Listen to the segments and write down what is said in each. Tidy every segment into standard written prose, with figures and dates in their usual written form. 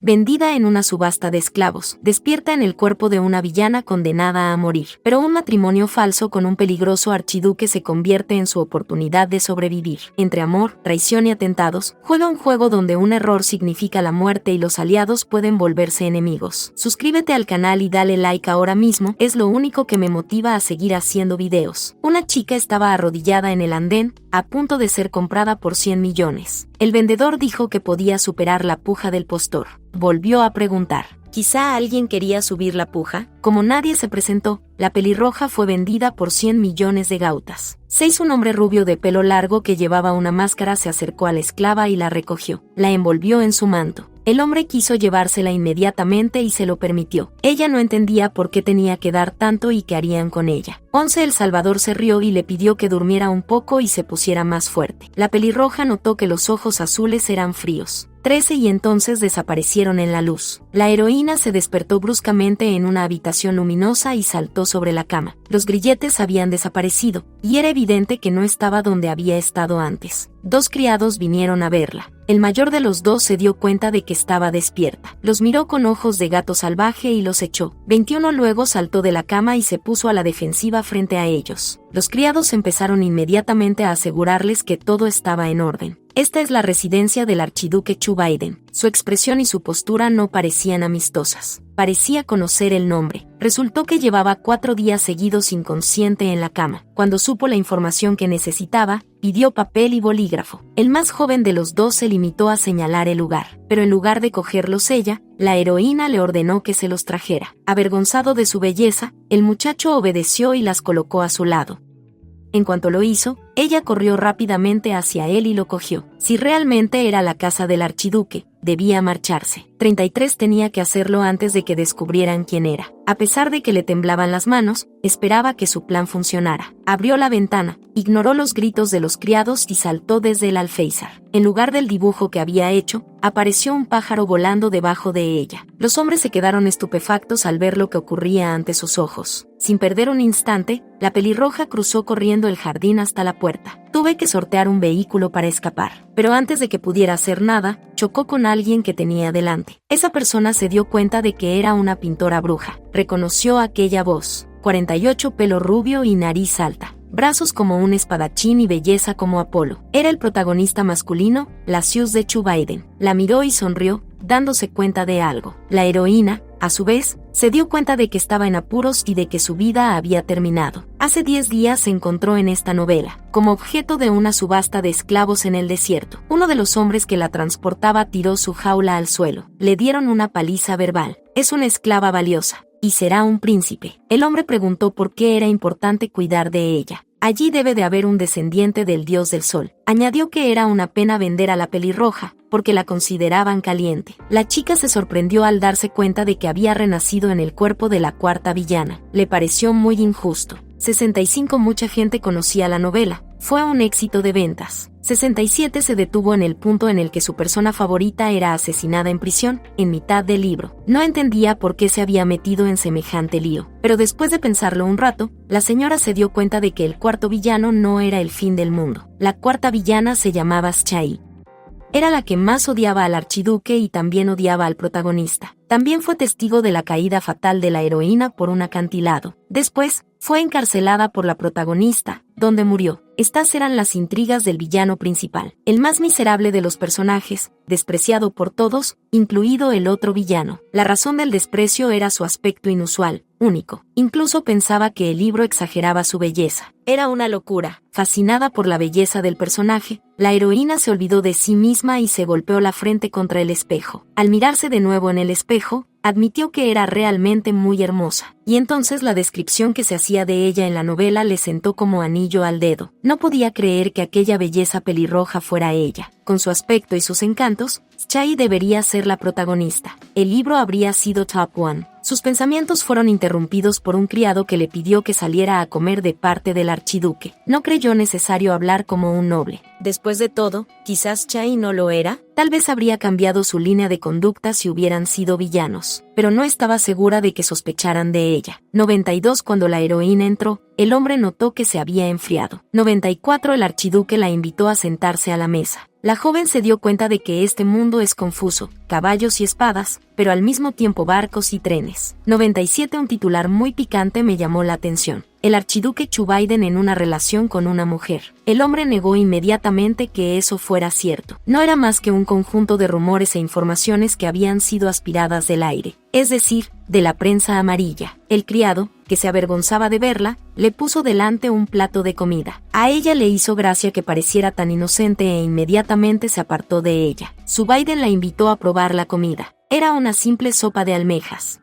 vendida en una subasta de esclavos, despierta en el cuerpo de una villana condenada a morir. Pero un matrimonio falso con un peligroso archiduque se convierte en su oportunidad de sobrevivir. Entre amor, traición y atentados, juega un juego donde un error significa la muerte y los aliados pueden volverse enemigos. Suscríbete al canal y dale like ahora mismo, es lo único que me motiva a seguir haciendo videos. Una chica estaba arrodillada en el andén, a punto de ser comprada por 100 millones. El vendedor dijo que podía superar la puja del postor. Volvió a preguntar. ¿Quizá alguien quería subir la puja? Como nadie se presentó, la pelirroja fue vendida por 100 millones de gautas. 6. Un hombre rubio de pelo largo que llevaba una máscara se acercó a la esclava y la recogió. La envolvió en su manto. El hombre quiso llevársela inmediatamente y se lo permitió. Ella no entendía por qué tenía que dar tanto y qué harían con ella. 11. El Salvador se rió y le pidió que durmiera un poco y se pusiera más fuerte. La pelirroja notó que los ojos azules eran fríos. 13. Y entonces desaparecieron en la luz. La heroína se despertó bruscamente en una habitación luminosa y saltó sobre la cama. Los grilletes habían desaparecido, y era evidente que no estaba donde había estado antes. 2 criados vinieron a verla. El mayor de los 2 se dio cuenta de que estaba despierta. Los miró con ojos de gato salvaje y los echó. 21. Luego saltó de la cama y se puso a la defensiva frente a ellos. Los criados empezaron inmediatamente a asegurarles que todo estaba en orden. Esta es la residencia del archiduque Chu Biden. Su expresión y su postura no parecían amistosas. Parecía conocer el nombre. Resultó que llevaba 4 días seguidos inconsciente en la cama. Cuando supo la información que necesitaba, pidió papel y bolígrafo. El más joven de los 2 se limitó a señalar el lugar, pero en lugar de cogerlos ella, la heroína le ordenó que se los trajera. Avergonzado de su belleza, el muchacho obedeció y las colocó a su lado. En cuanto lo hizo, ella corrió rápidamente hacia él y lo cogió. Si realmente era la casa del archiduque, debía marcharse. 33. Tenía que hacerlo antes de que descubrieran quién era. A pesar de que le temblaban las manos, esperaba que su plan funcionara. Abrió la ventana, ignoró los gritos de los criados y saltó desde el alféizar. En lugar del dibujo que había hecho, apareció un pájaro volando debajo de ella. Los hombres se quedaron estupefactos al ver lo que ocurría ante sus ojos. Sin perder un instante, la pelirroja cruzó corriendo el jardín hasta la puerta. Tuve que sortear un vehículo para escapar, pero antes de que pudiera hacer nada, chocó con alguien que tenía delante. Esa persona se dio cuenta de que era una pintora bruja. Reconoció aquella voz. 48. Pelo rubio y nariz alta. Brazos como un espadachín y belleza como Apolo. Era el protagonista masculino, Lucius de Chu Biden. La miró y sonrió, dándose cuenta de algo. La heroína, a su vez, se dio cuenta de que estaba en apuros y de que su vida había terminado. Hace 10 días se encontró en esta novela, como objeto de una subasta de esclavos en el desierto. Uno de los hombres que la transportaba tiró su jaula al suelo. Le dieron una paliza verbal. Es una esclava valiosa, y será un príncipe. El hombre preguntó por qué era importante cuidar de ella. Allí debe de haber un descendiente del dios del sol. Añadió que era una pena vender a la pelirroja, porque la consideraban caliente. La chica se sorprendió al darse cuenta de que había renacido en el cuerpo de la 4ª villana. Le pareció muy injusto. 65. Mucha gente conocía la novela. Fue un éxito de ventas. 67. Se detuvo en el punto en el que su persona favorita era asesinada en prisión, en mitad del libro. No entendía por qué se había metido en semejante lío, pero después de pensarlo un rato, la señora se dio cuenta de que el 4º villano no era el fin del mundo. La 4ª villana se llamaba Schai. Era la que más odiaba al archiduque y también odiaba al protagonista. También fue testigo de la caída fatal de la heroína por un acantilado. Después, fue encarcelada por la protagonista, donde murió. Estas eran las intrigas del villano principal, el más miserable de los personajes, despreciado por todos, incluido el otro villano. La razón del desprecio era su aspecto inusual, único. Incluso pensaba que el libro exageraba su belleza. Era una locura. Fascinada por la belleza del personaje, la heroína se olvidó de sí misma y se golpeó la frente contra el espejo. Al mirarse de nuevo en el espejo, admitió que era realmente muy hermosa, y entonces la descripción que se hacía de ella en la novela le sentó como anillo al dedo. No podía creer que aquella belleza pelirroja fuera ella. Con su aspecto y sus encantos, Schai debería ser la protagonista. El libro habría sido top 1. Sus pensamientos fueron interrumpidos por un criado que le pidió que saliera a comer de parte del archiduque. No creyó necesario hablar como un noble. Después de todo, quizás Schai no lo era. Tal vez habría cambiado su línea de conducta si hubieran sido villanos, pero no estaba segura de que sospecharan de ella. 92. Cuando la heroína entró, el hombre notó que se había enfriado. 94. El archiduque la invitó a sentarse a la mesa. La joven se dio cuenta de que este mundo es confuso, caballos y espadas, pero al mismo tiempo barcos y trenes. 97. Un titular muy picante me llamó la atención. El archiduque Joe Biden en una relación con una mujer. El hombre negó inmediatamente que eso fuera cierto. No era más que un conjunto de rumores e informaciones que habían sido aspiradas del aire, es decir, de la prensa amarilla. El criado, que se avergonzaba de verla, le puso delante un plato de comida. A ella le hizo gracia que pareciera tan inocente e inmediatamente se apartó de ella. Su Biden la invitó a probar la comida. Era una simple sopa de almejas.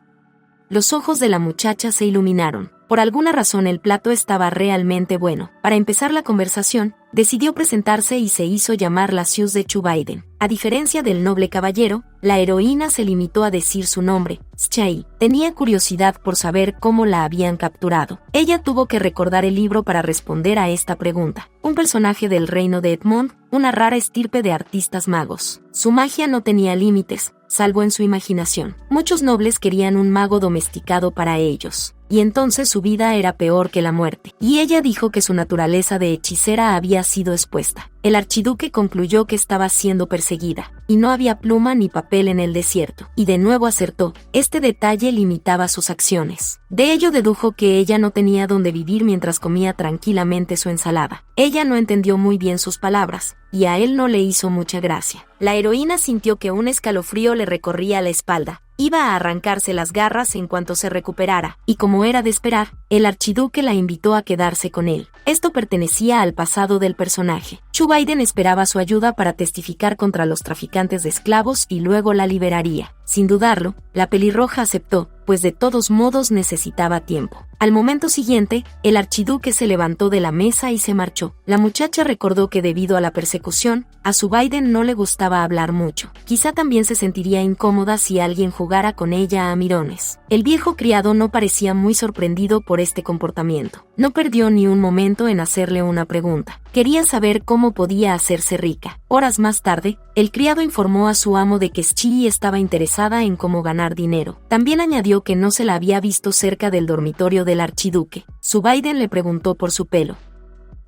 Los ojos de la muchacha se iluminaron. Por alguna razón el plato estaba realmente bueno. Para empezar la conversación, decidió presentarse y se hizo llamar la Sius de Joe Biden. A diferencia del noble caballero, la heroína se limitó a decir su nombre, Schai. Tenía curiosidad por saber cómo la habían capturado. Ella tuvo que recordar el libro para responder a esta pregunta. Un personaje del reino de Edmond, una rara estirpe de artistas magos. Su magia no tenía límites, salvo en su imaginación. Muchos nobles querían un mago domesticado para ellos. Y entonces su vida era peor que la muerte. Y ella dijo que su naturaleza de hechicera había sido expuesta. El archiduque concluyó que estaba siendo perseguida, y no había pluma ni papel en el desierto. Y de nuevo acertó, este detalle limitaba sus acciones. De ello dedujo que ella no tenía dónde vivir mientras comía tranquilamente su ensalada. Ella no entendió muy bien sus palabras, y a él no le hizo mucha gracia. La heroína sintió que un escalofrío le recorría la espalda. Iba a arrancarse las garras en cuanto se recuperara, y como era de esperar, el archiduque la invitó a quedarse con él. Esto pertenecía al pasado del personaje. Joe Biden esperaba su ayuda para testificar contra los traficantes de esclavos y luego la liberaría. Sin dudarlo, la pelirroja aceptó, pues de todos modos necesitaba tiempo. Al momento siguiente, el archiduque se levantó de la mesa y se marchó. La muchacha recordó que debido a la persecución, a su Biden no le gustaba hablar mucho. Quizá también se sentiría incómoda si alguien jugara con ella a mirones. El viejo criado no parecía muy sorprendido por este comportamiento. No perdió ni un momento en hacerle una pregunta. Quería saber cómo podía hacerse rica. Horas más tarde, el criado informó a su amo de que Schai estaba interesada en cómo ganar dinero. También añadió que no se la había visto cerca del dormitorio del archiduque. Su Biden le preguntó por su pelo.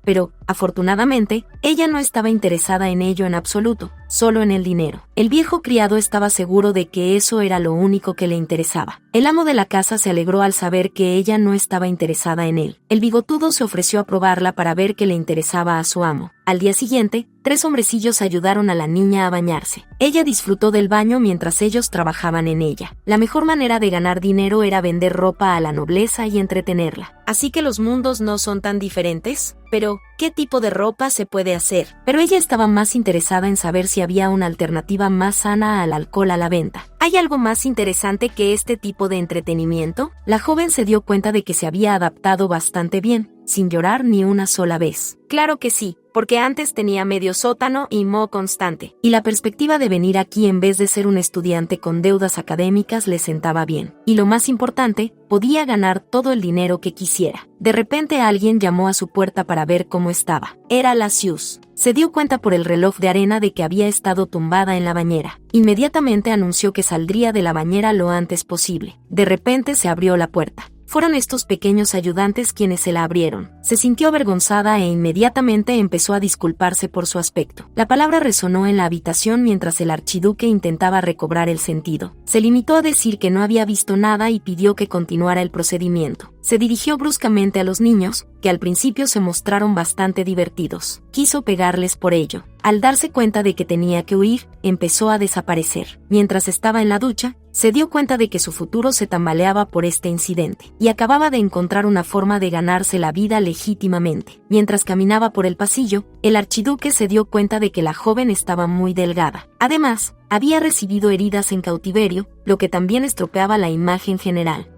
Pero, afortunadamente, ella no estaba interesada en ello en absoluto, solo en el dinero. El viejo criado estaba seguro de que eso era lo único que le interesaba. El amo de la casa se alegró al saber que ella no estaba interesada en él. El bigotudo se ofreció a probarla para ver qué le interesaba a su amo. Al día siguiente, 3 hombrecillos ayudaron a la niña a bañarse. Ella disfrutó del baño mientras ellos trabajaban en ella. La mejor manera de ganar dinero era vender ropa a la nobleza y entretenerla. Así que los mundos no son tan diferentes. Pero, ¿qué tipo de ropa se puede hacer? Pero ella estaba más interesada en saber si había una alternativa más sana al alcohol a la venta. ¿Hay algo más interesante que este tipo de entretenimiento? La joven se dio cuenta de que se había adaptado bastante bien, sin llorar ni una sola vez. Claro que sí, porque antes tenía medio sótano y moho constante. Y la perspectiva de venir aquí en vez de ser un estudiante con deudas académicas le sentaba bien. Y lo más importante, podía ganar todo el dinero que quisiera. De repente alguien llamó a su puerta para ver cómo estaba. Era la Sius. Se dio cuenta por el reloj de arena de que había estado tumbada en la bañera. Inmediatamente anunció que saldría de la bañera lo antes posible. De repente se abrió la puerta. Fueron estos pequeños ayudantes quienes se la abrieron. Se sintió avergonzada e inmediatamente empezó a disculparse por su aspecto. La palabra resonó en la habitación mientras el archiduque intentaba recobrar el sentido. Se limitó a decir que no había visto nada y pidió que continuara el procedimiento. Se dirigió bruscamente a los niños, que al principio se mostraron bastante divertidos. Quiso pegarles por ello. Al darse cuenta de que tenía que huir, empezó a desaparecer. Mientras estaba en la ducha, se dio cuenta de que su futuro se tambaleaba por este incidente, y acababa de encontrar una forma de ganarse la vida legítimamente. Mientras caminaba por el pasillo, el archiduque se dio cuenta de que la joven estaba muy delgada. Además, había recibido heridas en cautiverio, lo que también estropeaba la imagen general.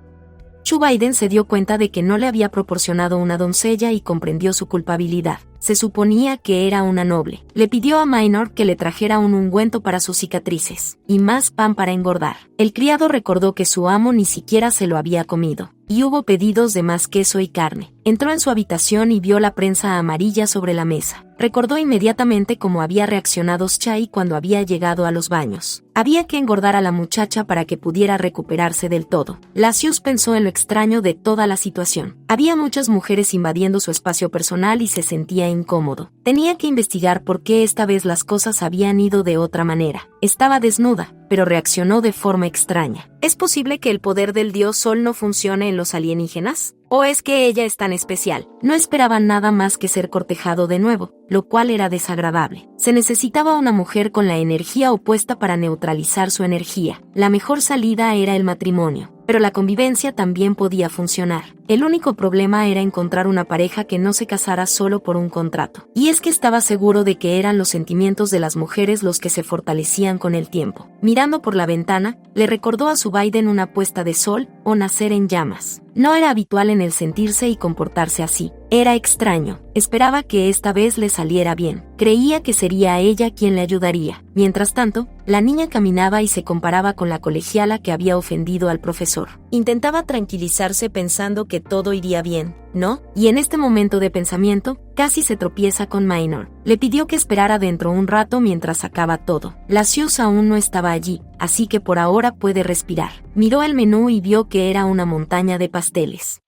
Joe Biden se dio cuenta de que no le había proporcionado una doncella y comprendió su culpabilidad. Se suponía que era una noble. Le pidió a Minor que le trajera un ungüento para sus cicatrices, y más pan para engordar. El criado recordó que su amo ni siquiera se lo había comido, y hubo pedidos de más queso y carne. Entró en su habitación y vio la prensa amarilla sobre la mesa. Recordó inmediatamente cómo había reaccionado Schai cuando había llegado a los baños. Había que engordar a la muchacha para que pudiera recuperarse del todo. La Sius pensó en lo extraño de toda la situación. Había muchas mujeres invadiendo su espacio personal y se sentía sentía incómodo. Tenía que investigar por qué esta vez las cosas habían ido de otra manera. Estaba desnuda, pero reaccionó de forma extraña. ¿Es posible que el poder del dios Sol no funcione en los alienígenas? ¿O es que ella es tan especial? No esperaba nada más que ser cortejado de nuevo, lo cual era desagradable. Se necesitaba una mujer con la energía opuesta para neutralizar su energía. La mejor salida era el matrimonio, pero la convivencia también podía funcionar. El único problema era encontrar una pareja que no se casara solo por un contrato. Y es que estaba seguro de que eran los sentimientos de las mujeres los que se fortalecían con el tiempo. Mirando por la ventana, le recordó a su Biden una puesta de sol o nacer en llamas. No era habitual en él sentirse y comportarse así. Era extraño. Esperaba que esta vez le saliera bien. Creía que sería ella quien le ayudaría. Mientras tanto, la niña caminaba y se comparaba con la colegiala que había ofendido al profesor. Intentaba tranquilizarse pensando que todo iría bien, ¿no? Y en este momento de pensamiento, casi se tropieza con Minor. Le pidió que esperara dentro un rato mientras sacaba todo. La Sius aún no estaba allí, así que por ahora puede respirar. Miró el menú y vio que era una montaña de pasteles.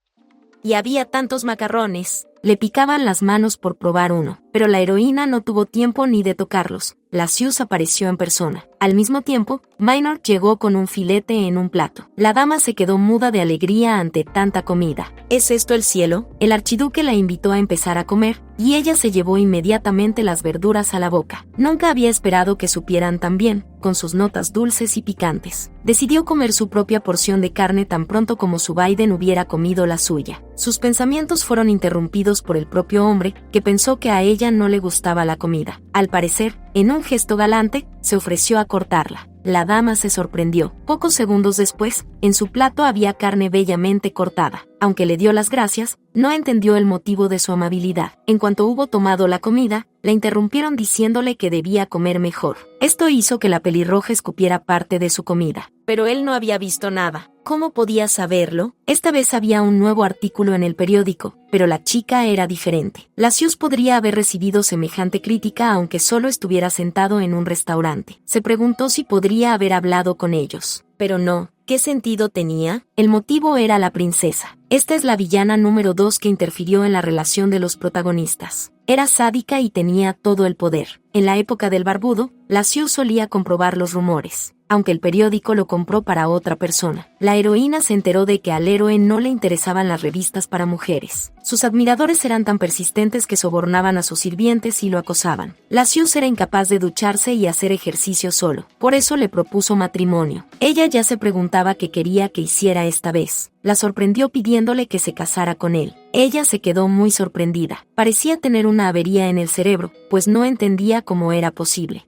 Y había tantos macarrones. Le picaban las manos por probar uno, pero la heroína no tuvo tiempo ni de tocarlos. La Sius apareció en persona. Al mismo tiempo, Minor llegó con un filete en un plato. La dama se quedó muda de alegría ante tanta comida. ¿Es esto el cielo? El archiduque la invitó a empezar a comer, y ella se llevó inmediatamente las verduras a la boca. Nunca había esperado que supieran tan bien, con sus notas dulces y picantes. Decidió comer su propia porción de carne tan pronto como su Biden hubiera comido la suya. Sus pensamientos fueron interrumpidos por el propio hombre, que pensó que a ella no le gustaba la comida. Al parecer, en un gesto galante, se ofreció a cortarla. La dama se sorprendió. Pocos segundos después, en su plato había carne bellamente cortada. Aunque le dio las gracias, no entendió el motivo de su amabilidad. En cuanto hubo tomado la comida, la interrumpieron diciéndole que debía comer mejor. Esto hizo que la pelirroja escupiera parte de su comida. Pero él no había visto nada. ¿Cómo podía saberlo? Esta vez había un nuevo artículo en el periódico, pero la chica era diferente. La Sius podría haber recibido semejante crítica aunque solo estuviera sentado en un restaurante. Se preguntó si podría haber hablado con ellos. Pero no. ¿Qué sentido tenía? El motivo era la princesa. Esta es la villana número 2 que interfirió en la relación de los protagonistas. Era sádica y tenía todo el poder. En la época del barbudo, la Sius solía comprobar los rumores, aunque el periódico lo compró para otra persona. La heroína se enteró de que al héroe no le interesaban las revistas para mujeres. Sus admiradores eran tan persistentes que sobornaban a sus sirvientes y lo acosaban. La Sius era incapaz de ducharse y hacer ejercicio solo. Por eso le propuso matrimonio. Ella ya se preguntaba qué quería que hiciera esta vez. La sorprendió pidiéndole que se casara con él. Ella se quedó muy sorprendida. Parecía tener una avería en el cerebro, pues no entendía cómo era posible.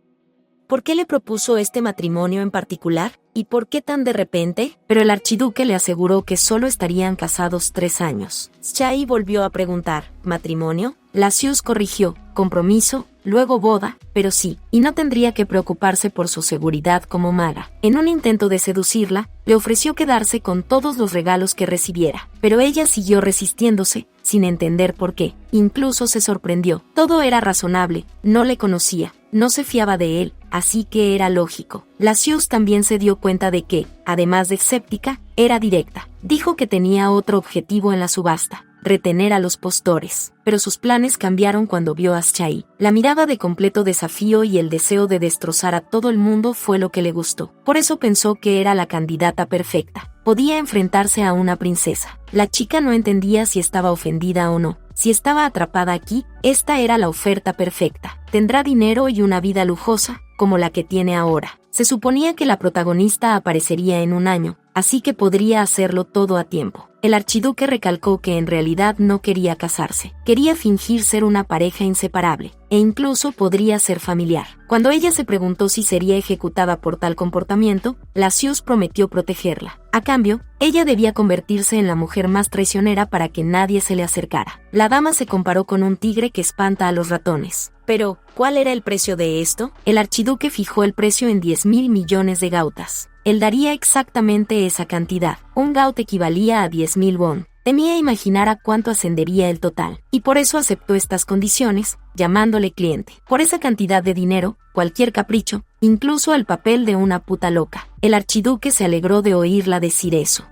¿Por qué le propuso este matrimonio en particular? ¿Y por qué tan de repente? Pero el archiduque le aseguró que solo estarían casados 3 años. Chai volvió a preguntar, ¿matrimonio? La Sius corrigió, compromiso, luego boda, pero sí, y no tendría que preocuparse por su seguridad como maga. En un intento de seducirla, le ofreció quedarse con todos los regalos que recibiera, pero ella siguió resistiéndose, sin entender por qué. Incluso se sorprendió. Todo era razonable, no le conocía, no se fiaba de él, así que era lógico. La Sius también se dio cuenta de que, además de escéptica, era directa. Dijo que tenía otro objetivo en la subasta: retener a los postores. Pero sus planes cambiaron cuando vio a Chai. La mirada de completo desafío y el deseo de destrozar a todo el mundo fue lo que le gustó. Por eso pensó que era la candidata perfecta. Podía enfrentarse a una princesa. La chica no entendía si estaba ofendida o no. Si estaba atrapada aquí, esta era la oferta perfecta. Tendrá dinero y una vida lujosa, como la que tiene ahora. Se suponía que la protagonista aparecería en un año, así que podría hacerlo todo a tiempo. El archiduque recalcó que en realidad no quería casarse. Quería fingir ser una pareja inseparable, e incluso podría ser familiar. Cuando ella se preguntó si sería ejecutada por tal comportamiento, la Sius prometió protegerla. A cambio, ella debía convertirse en la mujer más traicionera para que nadie se le acercara. La dama se comparó con un tigre que espanta a los ratones. Pero, ¿cuál era el precio de esto? El archiduque fijó el precio en 10.000 millones de gautas. Él daría exactamente esa cantidad. Un gaut equivalía a 10.000 won. Temía imaginar a cuánto ascendería el total, y por eso aceptó estas condiciones, llamándole cliente. Por esa cantidad de dinero, cualquier capricho, incluso el papel de una puta loca. El archiduque se alegró de oírla decir eso.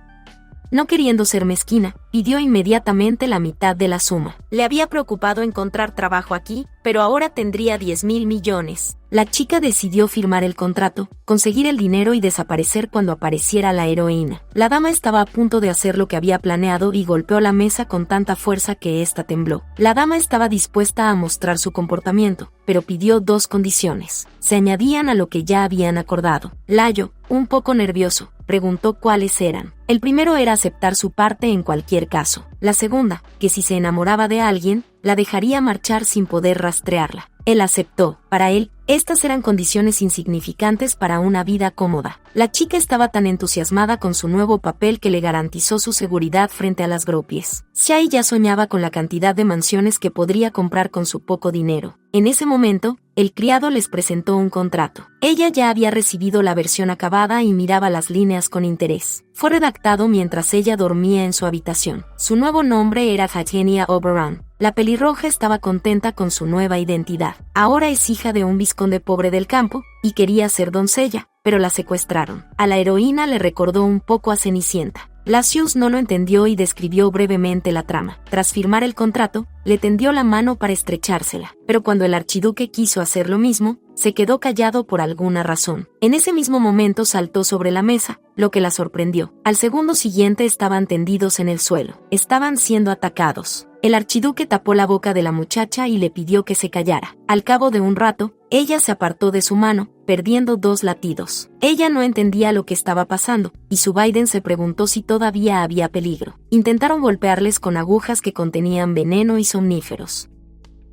No queriendo ser mezquina, pidió inmediatamente la mitad de la suma. Le había preocupado encontrar trabajo aquí, pero ahora tendría 10.000 millones. La chica decidió firmar el contrato, conseguir el dinero y desaparecer cuando apareciera la heroína. La dama estaba a punto de hacer lo que había planeado y golpeó la mesa con tanta fuerza que ésta tembló. La dama estaba dispuesta a mostrar su comportamiento, pero pidió 2 condiciones. Se añadían a lo que ya habían acordado. Layo, un poco nervioso, preguntó cuáles eran. El primero era aceptar su parte en cualquier caso. La segunda, que si se enamoraba de alguien, la dejaría marchar sin poder rastrearla. Él aceptó. Para él, estas eran condiciones insignificantes para una vida cómoda. La chica estaba tan entusiasmada con su nuevo papel que le garantizó su seguridad frente a las groupies. Shai ya soñaba con la cantidad de mansiones que podría comprar con su poco dinero. En ese momento, el criado les presentó un contrato. Ella ya había recibido la versión acabada y miraba las líneas con interés. Fue redactado mientras ella dormía en su habitación. Su nuevo nombre era Eugenia Oberon. La pelirroja estaba contenta con su nueva identidad. Ahora es hija de un vizconde pobre del campo y quería ser doncella, pero la secuestraron. A la heroína le recordó un poco a Cenicienta. Lasius no lo entendió y describió brevemente la trama. Tras firmar el contrato, le tendió la mano para estrechársela, pero cuando el archiduque quiso hacer lo mismo, se quedó callado por alguna razón. En ese mismo momento saltó sobre la mesa, lo que la sorprendió. Al segundo siguiente estaban tendidos en el suelo. Estaban siendo atacados. El archiduque tapó la boca de la muchacha y le pidió que se callara. Al cabo de un rato, ella se apartó de su mano, perdiendo 2 latidos. Ella no entendía lo que estaba pasando, y su Biden se preguntó si todavía había peligro. Intentaron golpearles con agujas que contenían veneno y somníferos.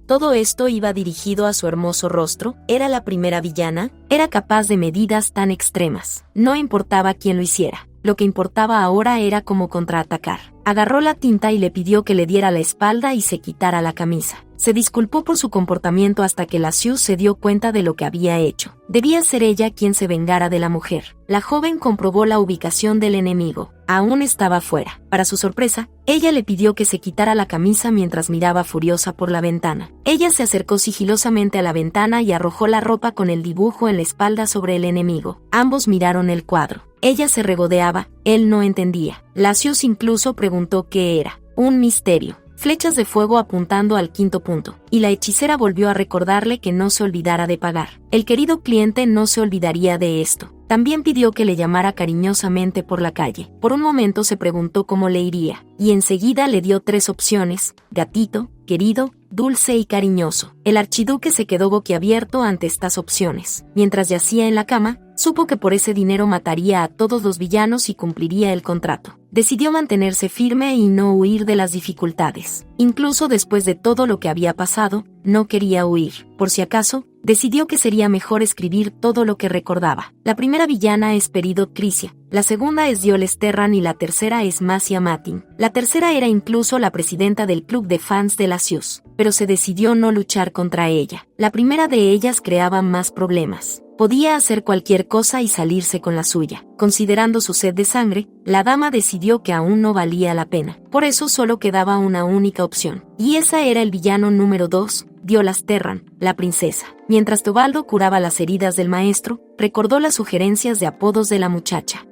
Todo esto iba dirigido a su hermoso rostro. Era la primera villana, era capaz de medidas tan extremas. No importaba quién lo hiciera. Lo que importaba ahora era cómo contraatacar. Agarró la tinta y le pidió que le diera la espalda y se quitara la camisa. Se disculpó por su comportamiento hasta que Lasius se dio cuenta de lo que había hecho. Debía ser ella quien se vengara de la mujer. La joven comprobó la ubicación del enemigo. Aún estaba fuera. Para su sorpresa, ella le pidió que se quitara la camisa mientras miraba furiosa por la ventana. Ella se acercó sigilosamente a la ventana y arrojó la ropa con el dibujo en la espalda sobre el enemigo. Ambos miraron el cuadro. Ella se regodeaba, él no entendía. Lasius incluso preguntó qué era. Un misterio. Flechas de fuego apuntando al 5.º punto, y la hechicera volvió a recordarle que no se olvidara de pagar. El querido cliente no se olvidaría de esto. También pidió que le llamara cariñosamente por la calle. Por un momento se preguntó cómo le iría, y enseguida le dio 3 opciones: gatito, querido, dulce y cariñoso. El archiduque se quedó boquiabierto ante estas opciones. Mientras yacía en la cama, supo que por ese dinero mataría a todos los villanos y cumpliría el contrato. Decidió mantenerse firme y no huir de las dificultades. Incluso después de todo lo que había pasado, no quería huir. Por si acaso, decidió que sería mejor escribir todo lo que recordaba. La primera villana es Peridot Crisia, la segunda es Dioles Terran y la tercera es Masia Matin. La tercera era incluso la presidenta del club de fans de Lasius, pero se decidió no luchar contra ella. La primera de ellas creaba más problemas. Podía hacer cualquier cosa y salirse con la suya. Considerando su sed de sangre, la dama decidió que aún no valía la pena. Por eso solo quedaba una única opción. Y esa era el villano número 2, Diolas Terran, la princesa. Mientras Teobaldo curaba las heridas del maestro, recordó las sugerencias de apodos de la muchacha.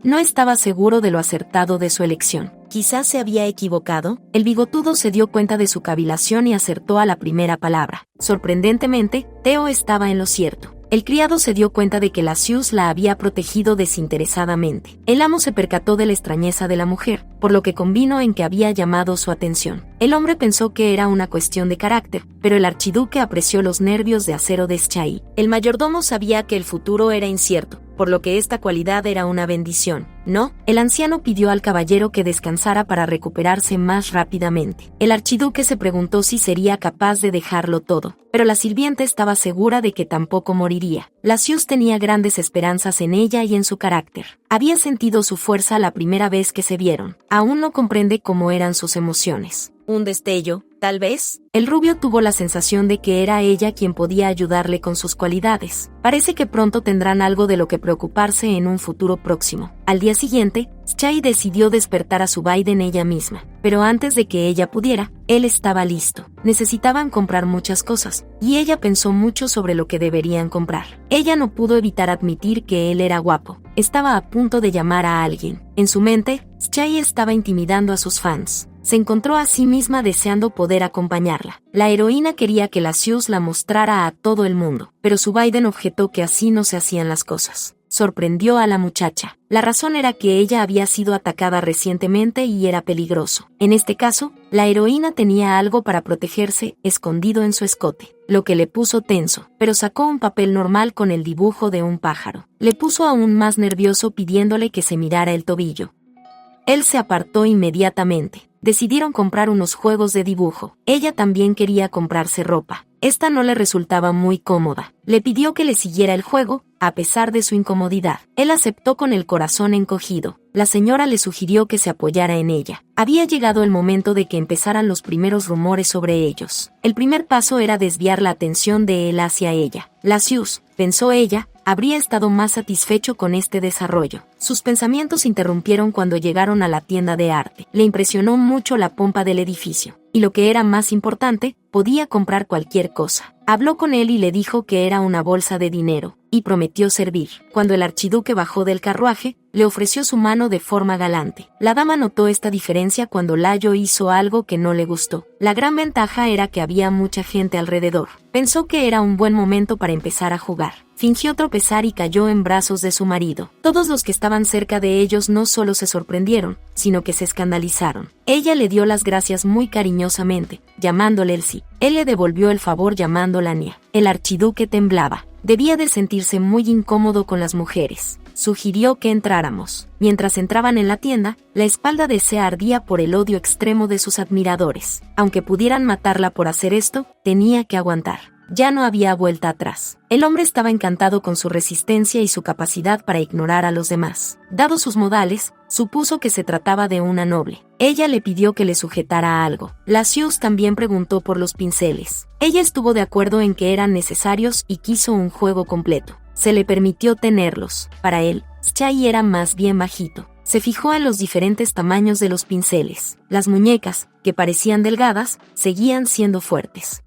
No estaba seguro de lo acertado de su elección. Quizás se había equivocado. El bigotudo se dio cuenta de su cavilación y acertó a la primera palabra. Sorprendentemente, Teo estaba en lo cierto. El criado se dio cuenta de que Lasius la había protegido desinteresadamente. El amo se percató de la extrañeza de la mujer, por lo que convino en que había llamado su atención. El hombre pensó que era una cuestión de carácter, pero el archiduque apreció los nervios de acero de Shai. El mayordomo sabía que el futuro era incierto, por lo que esta cualidad era una bendición. No, el anciano pidió al caballero que descansara para recuperarse más rápidamente. El archiduque se preguntó si sería capaz de dejarlo todo, pero la sirvienta estaba segura de que tampoco moriría. Lasius tenía grandes esperanzas en ella y en su carácter. Había sentido su fuerza la primera vez que se vieron. Aún no comprende cómo eran sus emociones. ¿Un destello, tal vez? El rubio tuvo la sensación de que era ella quien podía ayudarle con sus cualidades. Parece que pronto tendrán algo de lo que preocuparse en un futuro próximo. Al día siguiente, Chai decidió despertar a su Biden ella misma. Pero antes de que ella pudiera, él estaba listo. Necesitaban comprar muchas cosas, y ella pensó mucho sobre lo que deberían comprar. Ella no pudo evitar admitir que él era guapo. Estaba a punto de llamar a alguien. En su mente, Chai estaba intimidando a sus fans. Se encontró a sí misma deseando poder acompañarla. La heroína quería que la Zeus la mostrara a todo el mundo, pero su Biden objetó que así no se hacían las cosas. Sorprendió a la muchacha. La razón era que ella había sido atacada recientemente y era peligroso. En este caso, la heroína tenía algo para protegerse escondido en su escote, lo que le puso tenso, pero sacó un papel normal con el dibujo de un pájaro. Le puso aún más nervioso pidiéndole que se mirara el tobillo. Él se apartó inmediatamente. Decidieron comprar unos juegos de dibujo. Ella también quería comprarse ropa. Esta no le resultaba muy cómoda. Le pidió que le siguiera el juego, a pesar de su incomodidad. Él aceptó con el corazón encogido. La señora le sugirió que se apoyara en ella. Había llegado el momento de que empezaran los primeros rumores sobre ellos. El primer paso era desviar la atención de él hacia ella. La Zeus, pensó ella, habría estado más satisfecho con este desarrollo. Sus pensamientos interrumpieron cuando llegaron a la tienda de arte. Le impresionó mucho la pompa del edificio. Y lo que era más importante, podía comprar cualquier cosa. Habló con él y le dijo que era una bolsa de dinero, y prometió servir. Cuando el archiduque bajó del carruaje, le ofreció su mano de forma galante. La dama notó esta diferencia cuando Layo hizo algo que no le gustó. La gran ventaja era que había mucha gente alrededor. Pensó que era un buen momento para empezar a jugar. Fingió tropezar y cayó en brazos de su marido. Todos los que estaban cerca de ellos no solo se sorprendieron, sino que se escandalizaron. Ella le dio las gracias muy cariñosamente, llamándole el sí. Él le devolvió el favor llamándola Nia. El archiduque temblaba. Debía de sentirse muy incómodo con las mujeres. Sugirió que entráramos. Mientras entraban en la tienda, la espalda de Sea ardía por el odio extremo de sus admiradores. Aunque pudieran matarla por hacer esto, tenía que aguantar. Ya no había vuelta atrás. El hombre estaba encantado con su resistencia y su capacidad para ignorar a los demás. Dados sus modales, supuso que se trataba de una noble. Ella le pidió que le sujetara algo. La Zeus también preguntó por los pinceles. Ella estuvo de acuerdo en que eran necesarios y quiso un juego completo. Se le permitió tenerlos. Para él, Chai era más bien bajito. Se fijó en los diferentes tamaños de los pinceles. Las muñecas, que parecían delgadas, seguían siendo fuertes.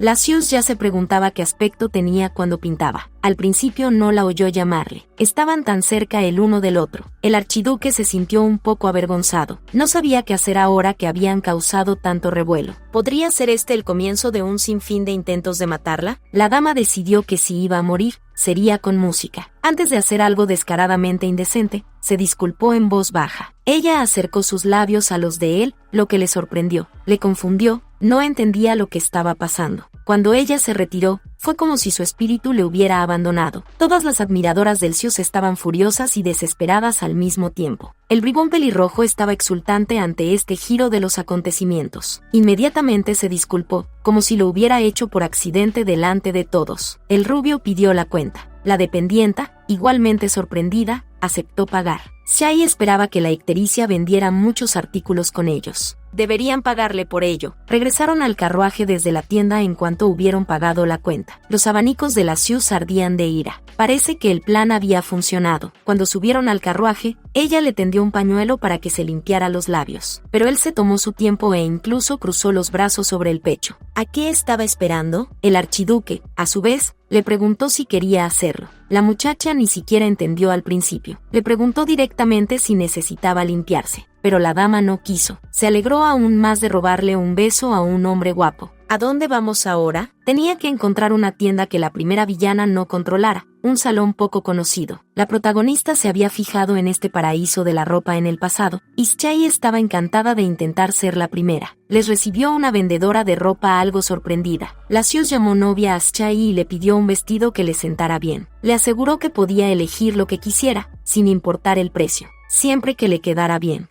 La Zeus ya se preguntaba qué aspecto tenía cuando pintaba. Al principio no la oyó llamarle. Estaban tan cerca el uno del otro. El archiduque se sintió un poco avergonzado. No sabía qué hacer ahora que habían causado tanto revuelo. ¿Podría ser este el comienzo de un sinfín de intentos de matarla? La dama decidió que si iba a morir, sería con música. Antes de hacer algo descaradamente indecente, se disculpó en voz baja. Ella acercó sus labios a los de él, lo que le sorprendió, le confundió, no entendía lo que estaba pasando. Cuando ella se retiró, fue como si su espíritu le hubiera abandonado. Todas las admiradoras del Zeus estaban furiosas y desesperadas al mismo tiempo. El bribón pelirrojo estaba exultante ante este giro de los acontecimientos. Inmediatamente se disculpó, como si lo hubiera hecho por accidente delante de todos. El rubio pidió la cuenta. La dependienta, igualmente sorprendida, aceptó pagar. Chai esperaba que la ictericia vendiera muchos artículos con ellos. Deberían pagarle por ello. Regresaron al carruaje desde la tienda en cuanto hubieron pagado la cuenta. Los abanicos de la Zeus ardían de ira. Parece que el plan había funcionado. Cuando subieron al carruaje, ella le tendió un pañuelo para que se limpiara los labios. Pero él se tomó su tiempo e incluso cruzó los brazos sobre el pecho. ¿A qué estaba esperando? El archiduque, a su vez, le preguntó si quería hacerlo. La muchacha ni siquiera entendió al principio. Le preguntó directamente si necesitaba limpiarse. Pero la dama no quiso. Se alegró aún más de robarle un beso a un hombre guapo. ¿A dónde vamos ahora? Tenía que encontrar una tienda que la primera villana no controlara, un salón poco conocido. La protagonista se había fijado en este paraíso de la ropa en el pasado, y Chai estaba encantada de intentar ser la primera. Les recibió una vendedora de ropa algo sorprendida. La Zeus llamó novia a Chai y le pidió un vestido que le sentara bien. Le aseguró que podía elegir lo que quisiera, sin importar el precio, siempre que le quedara bien.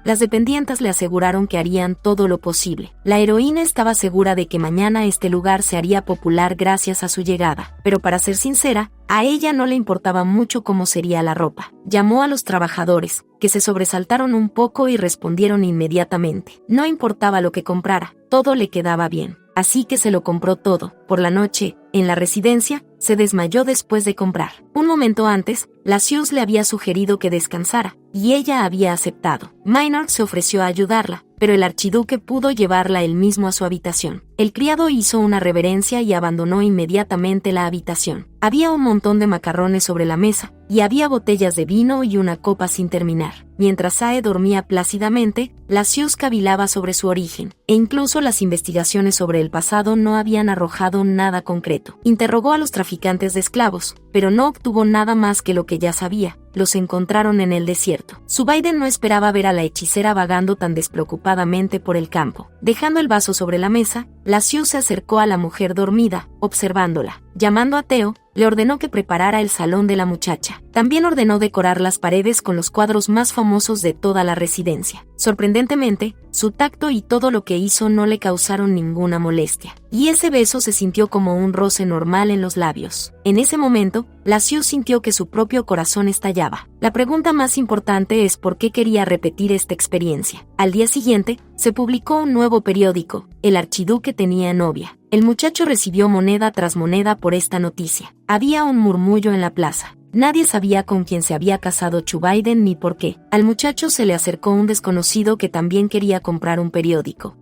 Las dependientas le aseguraron que harían todo lo posible. La heroína estaba segura de que mañana este lugar se haría popular gracias a su llegada, pero para ser sincera, a ella no le importaba mucho cómo sería la ropa. Llamó a los trabajadores, que se sobresaltaron un poco y respondieron inmediatamente. No importaba lo que comprara, todo le quedaba bien. Así que se lo compró todo. Por la noche, en la residencia, se desmayó después de comprar. Un momento antes, Lasius le había sugerido que descansara, y ella había aceptado. Maynard se ofreció a ayudarla, pero el archiduque pudo llevarla él mismo a su habitación. El criado hizo una reverencia y abandonó inmediatamente la habitación. Había un montón de macarrones sobre la mesa, y había botellas de vino y una copa sin terminar. Mientras Sae dormía plácidamente, Lasius cavilaba sobre su origen, e incluso las investigaciones sobre el pasado no habían arrojado nada concreto. Interrogó a los traficantes de esclavos, pero no obtuvo nada más que lo que ya sabía. Los encontraron en el desierto. Zubaiden no esperaba ver a la hechicera vagando tan despreocupadamente por el campo. Dejando el vaso sobre la mesa, Lasius se acercó a la mujer dormida, observándola. Llamando a Theo, le ordenó que preparara el salón de la muchacha. También ordenó decorar las paredes con los cuadros más famosos de toda la residencia. Sorprendentemente, su tacto y todo lo que hizo no le causaron ninguna molestia, y ese beso se sintió como un roce normal en los labios. En ese momento, Lasius sintió que su propio corazón estallaba. La pregunta más importante es por qué quería repetir esta experiencia. Al día siguiente, se publicó un nuevo periódico. El archiduque tenía novia. El muchacho recibió moneda tras moneda por esta noticia. Había un murmullo en la plaza. Nadie sabía con quién se había casado Zubaiden ni por qué. Al muchacho se le acercó un desconocido que también quería comprar un periódico.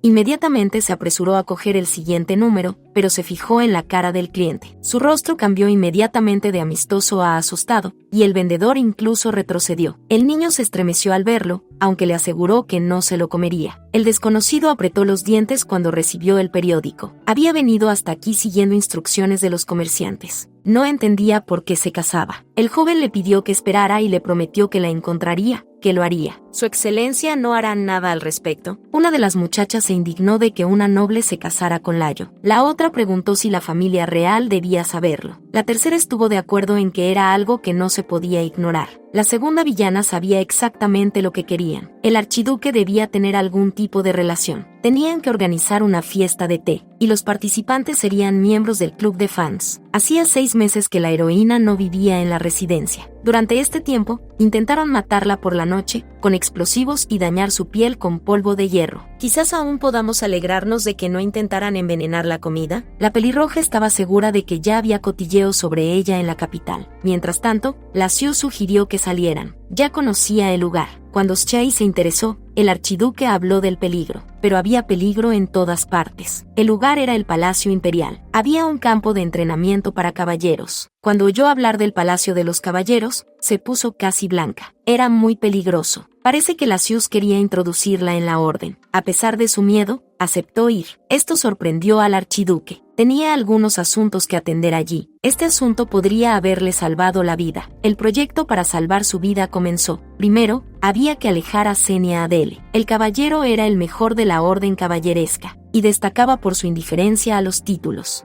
Inmediatamente se apresuró a coger el siguiente número, pero se fijó en la cara del cliente. Su rostro cambió inmediatamente de amistoso a asustado, y el vendedor incluso retrocedió. El niño se estremeció al verlo, aunque le aseguró que no se lo comería. El desconocido apretó los dientes cuando recibió el periódico. Había venido hasta aquí siguiendo instrucciones de los comerciantes. No entendía por qué se casaba. El joven le pidió que esperara y le prometió que la encontraría, que lo haría. ¿Su excelencia no hará nada al respecto? Una de las muchachas se indignó de que una noble se casara con Layo. La otra preguntó si la familia real debía saberlo. La tercera estuvo de acuerdo en que era algo que no se podía ignorar. La segunda villana sabía exactamente lo que querían. El archiduque debía tener algún tipo de relación. Tenían que organizar una fiesta de té, y los participantes serían miembros del club de fans. Hacía 6 meses que la heroína no vivía en la residencia. Durante este tiempo, intentaron matarla por la noche, con explosivos y dañar su piel con polvo de hierro. Quizás aún podamos alegrarnos de que no intentaran envenenar la comida. La pelirroja estaba segura de que ya había cotilleos sobre ella en la capital. Mientras tanto, Lasius sugirió que salieran. Ya conocía el lugar. Cuando Schei se interesó, el archiduque habló del peligro, pero había peligro en todas partes. El lugar era el Palacio Imperial. Había un campo de entrenamiento para caballeros. Cuando oyó hablar del Palacio de los Caballeros, se puso casi blanca. Era muy peligroso. Parece que Lasius quería introducirla en la orden. A pesar de su miedo, aceptó ir. Esto sorprendió al archiduque. Tenía algunos asuntos que atender allí. Este asunto podría haberle salvado la vida. El proyecto para salvar su vida comenzó. Primero, había que alejar a Senia Adele. El caballero era el mejor de la orden caballeresca, y destacaba por su indiferencia a los títulos.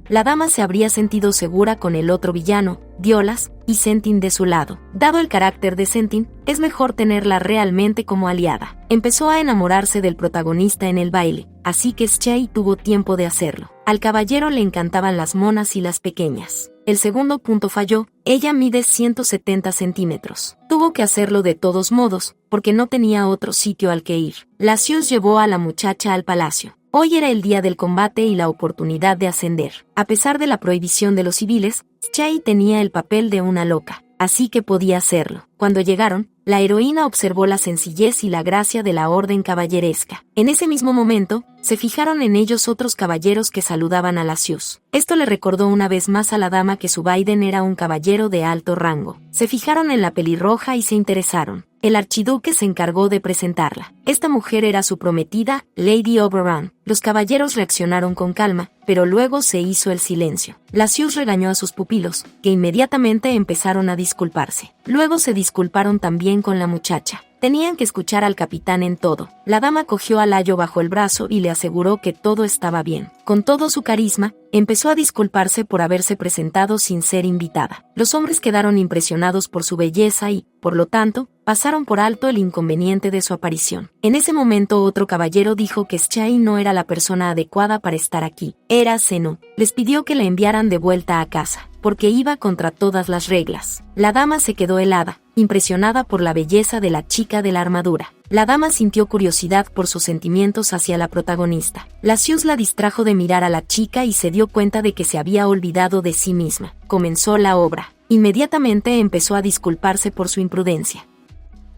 La dama se habría sentido segura con el otro villano, Diolas, y Sentin de su lado. Dado el carácter de Sentin, es mejor tenerla realmente como aliada. Empezó a enamorarse del protagonista en el baile, así que Schei tuvo tiempo de hacerlo. Al caballero le encantaban las monas y las pequeñas. El segundo punto falló. Ella mide 170 centímetros. Tuvo que hacerlo de todos modos, porque no tenía otro sitio al que ir. Lasius llevó a la muchacha al palacio. Hoy era el día del combate y la oportunidad de ascender. A pesar de la prohibición de los civiles, Schei tenía el papel de una loca, así que podía hacerlo. Cuando llegaron, la heroína observó la sencillez y la gracia de la orden caballeresca. En ese mismo momento, se fijaron en ellos otros caballeros que saludaban a Lasius. Esto le recordó una vez más a la dama que Zubaiden era un caballero de alto rango. Se fijaron en la pelirroja y se interesaron. El archiduque se encargó de presentarla. Esta mujer era su prometida, Lady Oberon. Los caballeros reaccionaron con calma, pero luego se hizo el silencio. Lasius regañó a sus pupilos, que inmediatamente empezaron a disculparse. Luego se disculparon también con la muchacha. Tenían que escuchar al capitán en todo. La dama cogió a Layo bajo el brazo y le aseguró que todo estaba bien. Con todo su carisma, empezó a disculparse por haberse presentado sin ser invitada. Los hombres quedaron impresionados por su belleza y, por lo tanto, pasaron por alto el inconveniente de su aparición. En ese momento otro caballero dijo que Schai no era la persona adecuada para estar aquí. Era Zeno. Les pidió que la enviaran de vuelta a casa, porque iba contra todas las reglas. La dama se quedó helada, impresionada por la belleza de la chica de la armadura. La dama sintió curiosidad por sus sentimientos hacia la protagonista. Lucius la distrajo de mirar a la chica y se dio cuenta de que se había olvidado de sí misma. Comenzó la obra. Inmediatamente empezó a disculparse por su imprudencia.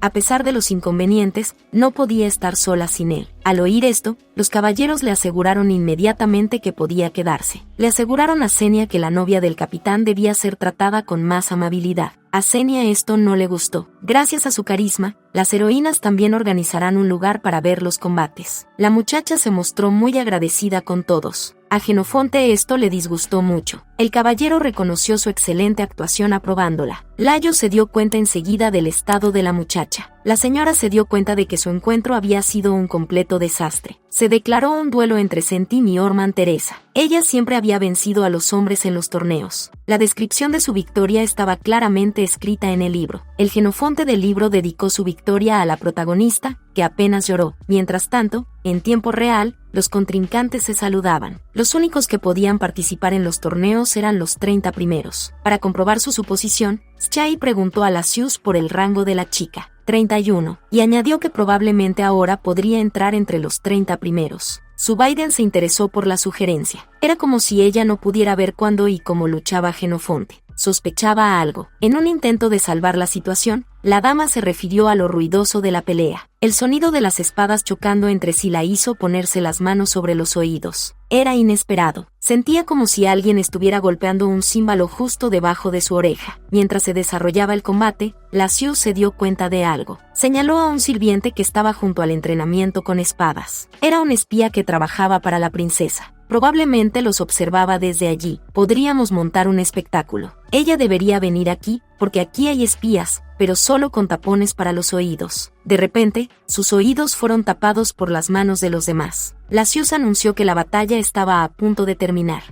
A pesar de los inconvenientes, no podía estar sola sin él. Al oír esto, los caballeros le aseguraron inmediatamente que podía quedarse. Le aseguraron a Xenia que la novia del capitán debía ser tratada con más amabilidad. A Xenia esto no le gustó. Gracias a su carisma, las heroínas también organizarán un lugar para ver los combates. La muchacha se mostró muy agradecida con todos. A Jenofonte esto le disgustó mucho. El caballero reconoció su excelente actuación aprobándola. Layo se dio cuenta enseguida del estado de la muchacha. La señora se dio cuenta de que su encuentro había sido un completo desastre. Se declaró un duelo entre Centim y Orman Teresa. Ella siempre había vencido a los hombres en los torneos. La descripción de su victoria estaba claramente escrita en el libro. El Jenofonte del libro dedicó su victoria a la protagonista, que apenas lloró. Mientras tanto, en tiempo real, los contrincantes se saludaban. Los únicos que podían participar en los torneos eran los 30 primeros. Para comprobar su suposición, Schai preguntó a Lucius por el rango de la chica. 31, y añadió que probablemente ahora podría entrar entre los 30 primeros. Zubaiden se interesó por la sugerencia. Era como si ella no pudiera ver cuándo y cómo luchaba Jenofonte. Sospechaba algo. En un intento de salvar la situación, la dama se refirió a lo ruidoso de la pelea. El sonido de las espadas chocando entre sí la hizo ponerse las manos sobre los oídos. Era inesperado. Sentía como si alguien estuviera golpeando un címbalo justo debajo de su oreja. Mientras se desarrollaba el combate, Lucius se dio cuenta de algo. Señaló a un sirviente que estaba junto al entrenamiento con espadas. Era un espía que trabajaba para la princesa. Probablemente los observaba desde allí. Podríamos montar un espectáculo. Ella debería venir aquí, porque aquí hay espías, pero solo con tapones para los oídos. De repente, sus oídos fueron tapados por las manos de los demás. Lucius anunció que la batalla estaba a punto de terminar.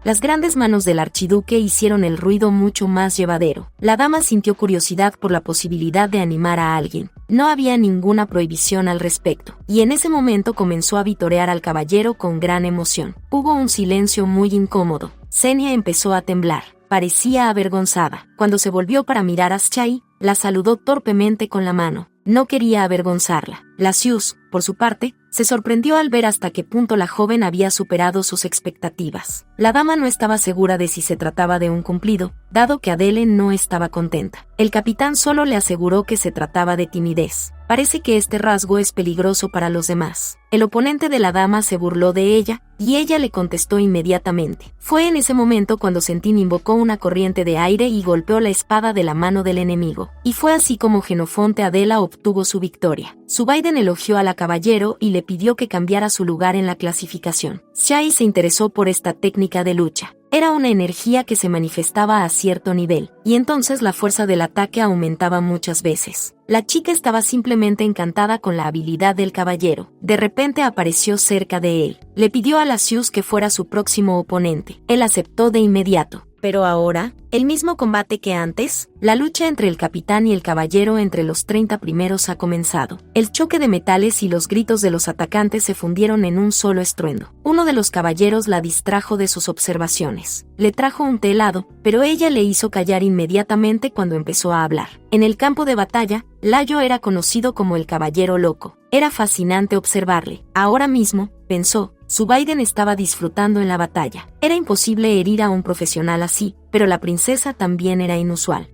Las grandes manos del archiduque hicieron el ruido mucho más llevadero. La dama sintió curiosidad por la posibilidad de animar a alguien. No había ninguna prohibición al respecto, y en ese momento comenzó a vitorear al caballero con gran emoción. Hubo un silencio muy incómodo. Xenia empezó a temblar. Parecía avergonzada. Cuando se volvió para mirar a Schai, la saludó torpemente con la mano. No quería avergonzarla. Lucius, por su parte, se sorprendió al ver hasta qué punto la joven había superado sus expectativas. La dama no estaba segura de si se trataba de un cumplido, dado que Adele no estaba contenta. El capitán solo le aseguró que se trataba de timidez. Parece que este rasgo es peligroso para los demás. El oponente de la dama se burló de ella, y ella le contestó inmediatamente. Fue en ese momento cuando Centim invocó una corriente de aire y golpeó la espada de la mano del enemigo. Y fue así como Jenofonte Adela obtuvo su victoria. Zubaiden elogió a la caballero y le pidió que cambiara su lugar en la clasificación. Schai se interesó por esta técnica de lucha. Era una energía que se manifestaba a cierto nivel, y entonces la fuerza del ataque aumentaba muchas veces. La chica estaba simplemente encantada con la habilidad del caballero. De repente apareció cerca de él. Le pidió a Lucius que fuera su próximo oponente. Él aceptó de inmediato. Pero ahora, ¿el mismo combate que antes? La lucha entre el capitán y el caballero entre los 30 primeros ha comenzado. El choque de metales y los gritos de los atacantes se fundieron en un solo estruendo. Uno de los caballeros la distrajo de sus observaciones. Le trajo un té helado, pero ella le hizo callar inmediatamente cuando empezó a hablar. En el campo de batalla, Layo era conocido como el caballero loco. Era fascinante observarle. Ahora mismo, pensó, Zubaiden estaba disfrutando en la batalla. Era imposible herir a un profesional así, pero la princesa también era inusual.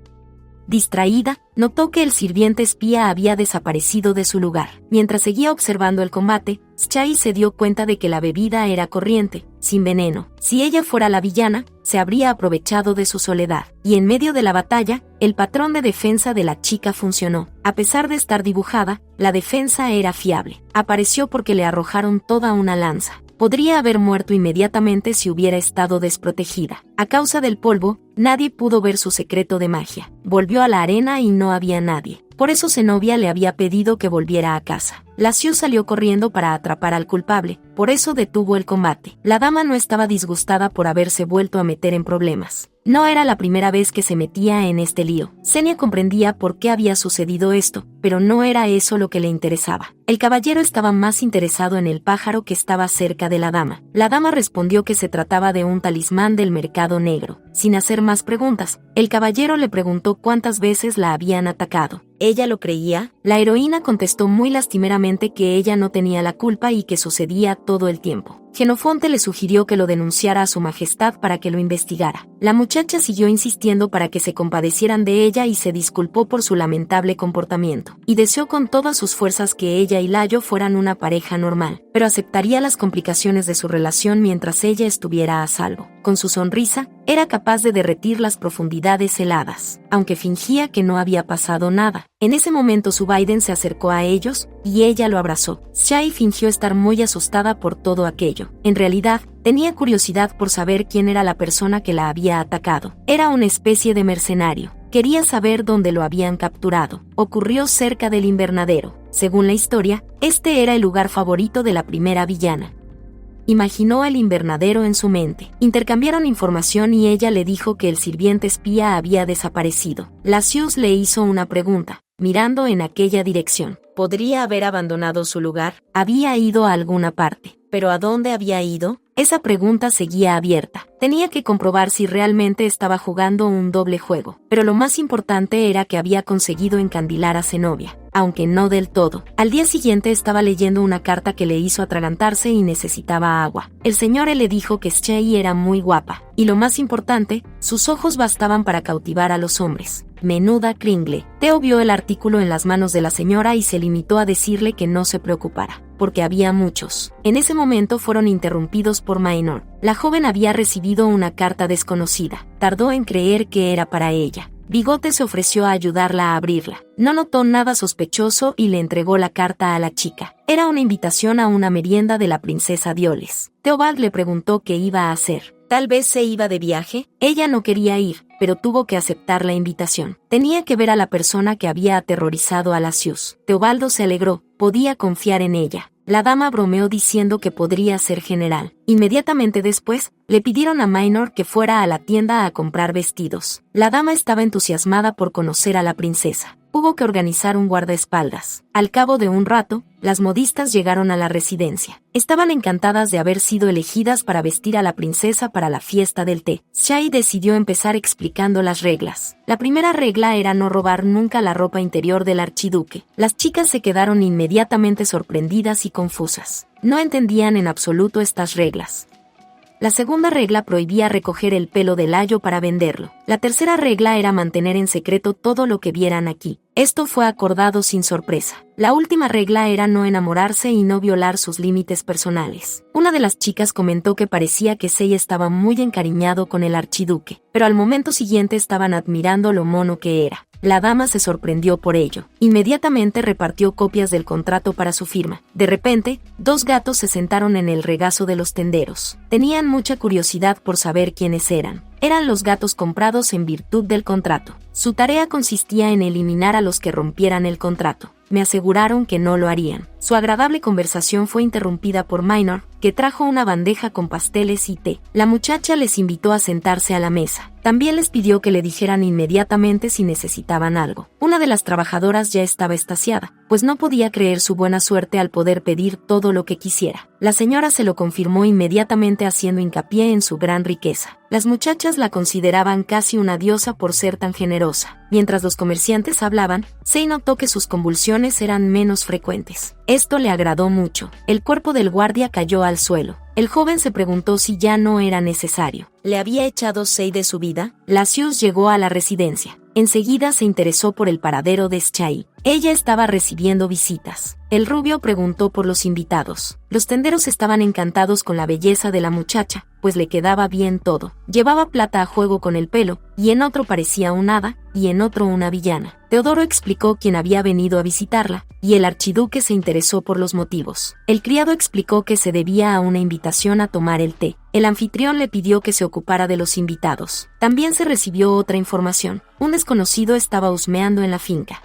Distraída, notó que el sirviente espía había desaparecido de su lugar. Mientras seguía observando el combate, Schai se dio cuenta de que la bebida era corriente, sin veneno. Si ella fuera la villana, se habría aprovechado de su soledad. Y en medio de la batalla, el patrón de defensa de la chica funcionó. A pesar de estar dibujada, la defensa era fiable. Apareció porque le arrojaron toda una lanza. Podría haber muerto inmediatamente si hubiera estado desprotegida. A causa del polvo, nadie pudo ver su secreto de magia. Volvió a la arena y no había nadie. Por eso Zenobia le había pedido que volviera a casa. Lucius salió corriendo para atrapar al culpable, por eso detuvo el combate. La dama no estaba disgustada por haberse vuelto a meter en problemas. No era la primera vez que se metía en este lío. Xenia comprendía por qué había sucedido esto, pero no era eso lo que le interesaba. El caballero estaba más interesado en el pájaro que estaba cerca de la dama. La dama respondió que se trataba de un talismán del mercado negro. Sin hacer más preguntas, el caballero le preguntó cuántas veces la habían atacado. ¿Ella lo creía? La heroína contestó muy lastimeramente que ella no tenía la culpa y que sucedía todo el tiempo. Jenofonte le sugirió que lo denunciara a su majestad para que lo investigara. La muchacha siguió insistiendo para que se compadecieran de ella y se disculpó por su lamentable comportamiento, y deseó con todas sus fuerzas que ella y Layo fueran una pareja normal, pero aceptaría las complicaciones de su relación mientras ella estuviera a salvo. Con su sonrisa, era capaz de derretir las profundidades heladas, aunque fingía que no había pasado nada. En ese momento Zubaiden se acercó a ellos, y ella lo abrazó. Shai fingió estar muy asustada por todo aquello. En realidad, tenía curiosidad por saber quién era la persona que la había atacado. Era una especie de mercenario. Quería saber dónde lo habían capturado. Ocurrió cerca del invernadero. Según la historia, este era el lugar favorito de la primera villana. Imaginó el invernadero en su mente. Intercambiaron información y ella le dijo que el sirviente espía había desaparecido. Lasius le hizo una pregunta, mirando en aquella dirección. ¿Podría haber abandonado su lugar? Había ido a alguna parte. ¿Pero a dónde había ido? Esa pregunta seguía abierta. Tenía que comprobar si realmente estaba jugando un doble juego. Pero lo más importante era que había conseguido encandilar a Zenobia, aunque no del todo. Al día siguiente estaba leyendo una carta que le hizo atragantarse y necesitaba agua. El señor le dijo que Shai era muy guapa, y lo más importante, sus ojos bastaban para cautivar a los hombres. Menuda Kringle. Theo vio el artículo en las manos de la señora y se limitó a decirle que no se preocupara, porque había muchos. En ese momento fueron interrumpidos por Minor. La joven había recibido una carta desconocida. Tardó en creer que era para ella. Bigote se ofreció a ayudarla a abrirla. No notó nada sospechoso y le entregó la carta a la chica. Era una invitación a una merienda de la princesa Dioles. Theobald le preguntó qué iba a hacer. ¿Tal vez se iba de viaje? Ella no quería ir, pero tuvo que aceptar la invitación. Tenía que ver a la persona que había aterrorizado a Lasius. Teobaldo se alegró, podía confiar en ella. La dama bromeó diciendo que podría ser general. Inmediatamente después, le pidieron a Minor que fuera a la tienda a comprar vestidos. La dama estaba entusiasmada por conocer a la princesa. Hubo que organizar un guardaespaldas. Al cabo de un rato, las modistas llegaron a la residencia. Estaban encantadas de haber sido elegidas para vestir a la princesa para la fiesta del té. Shai decidió empezar explicando las reglas. La primera regla era no robar nunca la ropa interior del archiduque. Las chicas se quedaron inmediatamente sorprendidas y confusas. No entendían en absoluto estas reglas. La segunda regla prohibía recoger el pelo de Layo para venderlo. La tercera regla era mantener en secreto todo lo que vieran aquí. Esto fue acordado sin sorpresa. La última regla era no enamorarse y no violar sus límites personales. Una de las chicas comentó que parecía que Sei estaba muy encariñado con el archiduque, pero al momento siguiente estaban admirando lo mono que era. La dama se sorprendió por ello. Inmediatamente repartió copias del contrato para su firma. De repente, dos gatos se sentaron en el regazo de los tenderos. Tenían mucha curiosidad por saber quiénes eran. Eran los gatos comprados en virtud del contrato. Su tarea consistía en eliminar a los que rompieran el contrato. Me aseguraron que no lo harían. Su agradable conversación fue interrumpida por Minor, que trajo una bandeja con pasteles y té. La muchacha les invitó a sentarse a la mesa. También les pidió que le dijeran inmediatamente si necesitaban algo. Una de las trabajadoras ya estaba extasiada, pues no podía creer su buena suerte al poder pedir todo lo que quisiera. La señora se lo confirmó inmediatamente haciendo hincapié en su gran riqueza. Las muchachas la consideraban casi una diosa por ser tan generosa. Mientras los comerciantes hablaban, Sei notó que sus convulsiones eran menos frecuentes. Esto le agradó mucho. El cuerpo del guardia cayó al suelo. El joven se preguntó si ya no era necesario. ¿Le había echado Sei de su vida? Lasius llegó a la residencia. Enseguida se interesó por el paradero de Shai. Ella estaba recibiendo visitas. El rubio preguntó por los invitados. Los tenderos estaban encantados con la belleza de la muchacha, pues le quedaba bien todo. Llevaba plata a juego con el pelo, y en otro parecía un hada, y en otro una villana. Teodoro explicó quién había venido a visitarla, y el archiduque se interesó por los motivos. El criado explicó que se debía a una invitación a tomar el té. El anfitrión le pidió que se ocupara de los invitados. También se recibió otra información. Un desconocido estaba husmeando en la finca.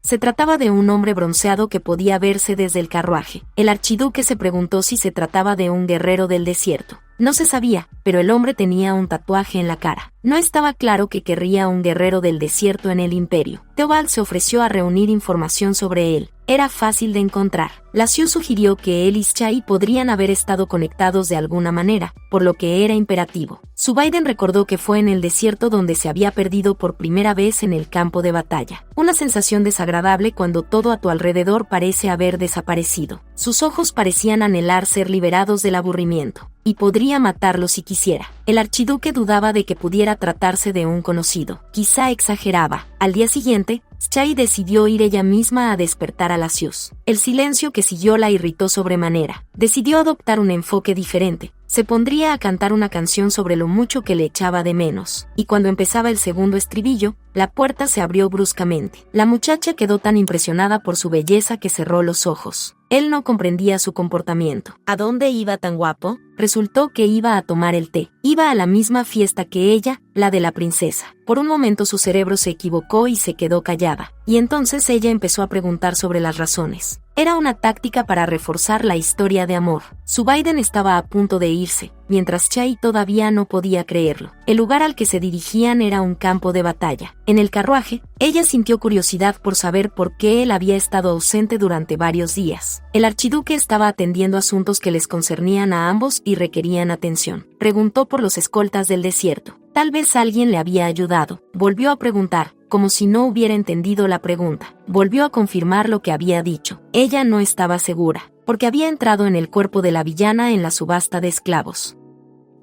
Se trataba de un hombre bronceado que podía verse desde el carruaje. El archiduque se preguntó si se trataba de un guerrero del desierto. No se sabía, pero el hombre tenía un tatuaje en la cara. No estaba claro que querría un guerrero del desierto en el imperio. Teobald se ofreció a reunir información sobre él. Era fácil de encontrar. La Xiu sugirió que él y Chai podrían haber estado conectados de alguna manera, por lo que era imperativo. Zubaiden recordó que fue en el desierto donde se había perdido por primera vez en el campo de batalla. Una sensación desagradable cuando todo a tu alrededor parece haber desaparecido. Sus ojos parecían anhelar ser liberados del aburrimiento, y podría matarlo si quisiera. El archiduque dudaba de que pudiera tratarse de un conocido. Quizá exageraba. Al día siguiente, Chai decidió ir ella misma a despertar a la Xiu. El silencio que siguió la irritó sobremanera. Decidió adoptar un enfoque diferente. Se pondría a cantar una canción sobre lo mucho que le echaba de menos, y cuando empezaba el segundo estribillo, la puerta se abrió bruscamente. La muchacha quedó tan impresionada por su belleza que cerró los ojos. Él no comprendía su comportamiento. ¿A dónde iba tan guapo? Resultó que iba a tomar el té. Iba a la misma fiesta que ella, la de la princesa. Por un momento su cerebro se equivocó y se quedó callada, y entonces ella empezó a preguntar sobre las razones. Era una táctica para reforzar la historia de amor. Zubaiden estaba a punto de irse, mientras Chai todavía no podía creerlo. El lugar al que se dirigían era un campo de batalla. En el carruaje, ella sintió curiosidad por saber por qué él había estado ausente durante varios días. El archiduque estaba atendiendo asuntos que les concernían a ambos y requerían atención. Preguntó por los escoltas del desierto. Tal vez alguien le había ayudado. Volvió a preguntar, como si no hubiera entendido la pregunta. Volvió a confirmar lo que había dicho. Ella no estaba segura, porque había entrado en el cuerpo de la villana en la subasta de esclavos.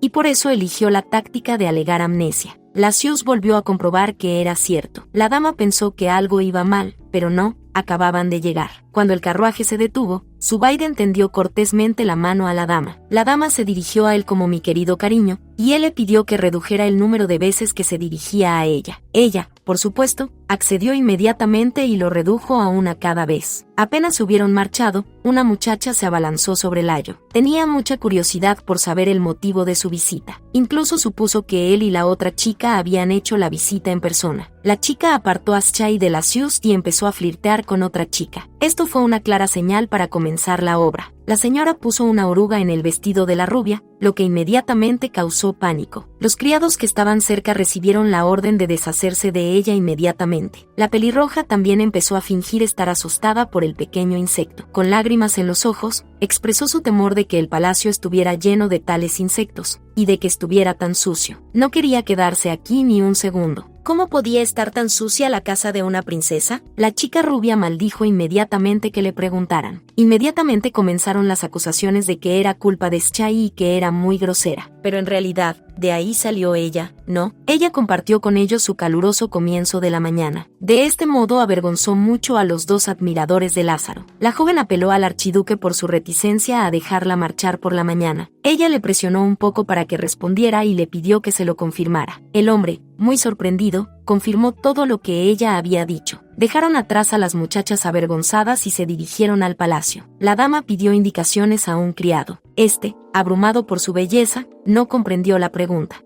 Y por eso eligió la táctica de alegar amnesia. La Xiu volvió a comprobar que era cierto. La dama pensó que algo iba mal, pero no, acababan de llegar. Cuando el carruaje se detuvo, Zubaiden tendió cortésmente la mano a la dama. La dama se dirigió a él como mi querido cariño, y él le pidió que redujera el número de veces que se dirigía a ella. Ella, por supuesto, accedió inmediatamente y lo redujo a una cada vez. Apenas se hubieron marchado, una muchacha se abalanzó sobre Layo. Tenía mucha curiosidad por saber el motivo de su visita. Incluso supuso que él y la otra chica habían hecho la visita en persona. La chica apartó a Chai de la Xiu y empezó a flirtear con otra chica. Esto fue una clara señal para comenzar la obra. La señora puso una oruga en el vestido de la rubia, lo que inmediatamente causó pánico. Los criados que estaban cerca recibieron la orden de deshacerse de ella inmediatamente. La pelirroja también empezó a fingir estar asustada por el pequeño insecto. Con lágrimas en los ojos, expresó su temor de que el palacio estuviera lleno de tales insectos, y de que estuviera tan sucio. No quería quedarse aquí ni un segundo. ¿Cómo podía estar tan sucia la casa de una princesa? La chica rubia maldijo inmediatamente que le preguntaran. Inmediatamente comenzaron las acusaciones de que era culpa de Chai y que era muy grosera. Pero en realidad, de ahí salió ella, ¿no? Ella compartió con ellos su caluroso comienzo de la mañana. De este modo avergonzó mucho a los dos admiradores de Lázaro. La joven apeló al archiduque por su reticencia a dejarla marchar por la mañana. Ella le presionó un poco para que respondiera y le pidió que se lo confirmara. El hombre, muy sorprendido, confirmó todo lo que ella había dicho. Dejaron atrás a las muchachas avergonzadas y se dirigieron al palacio. La dama pidió indicaciones a un criado. Este, abrumado por su belleza, no comprendió la pregunta.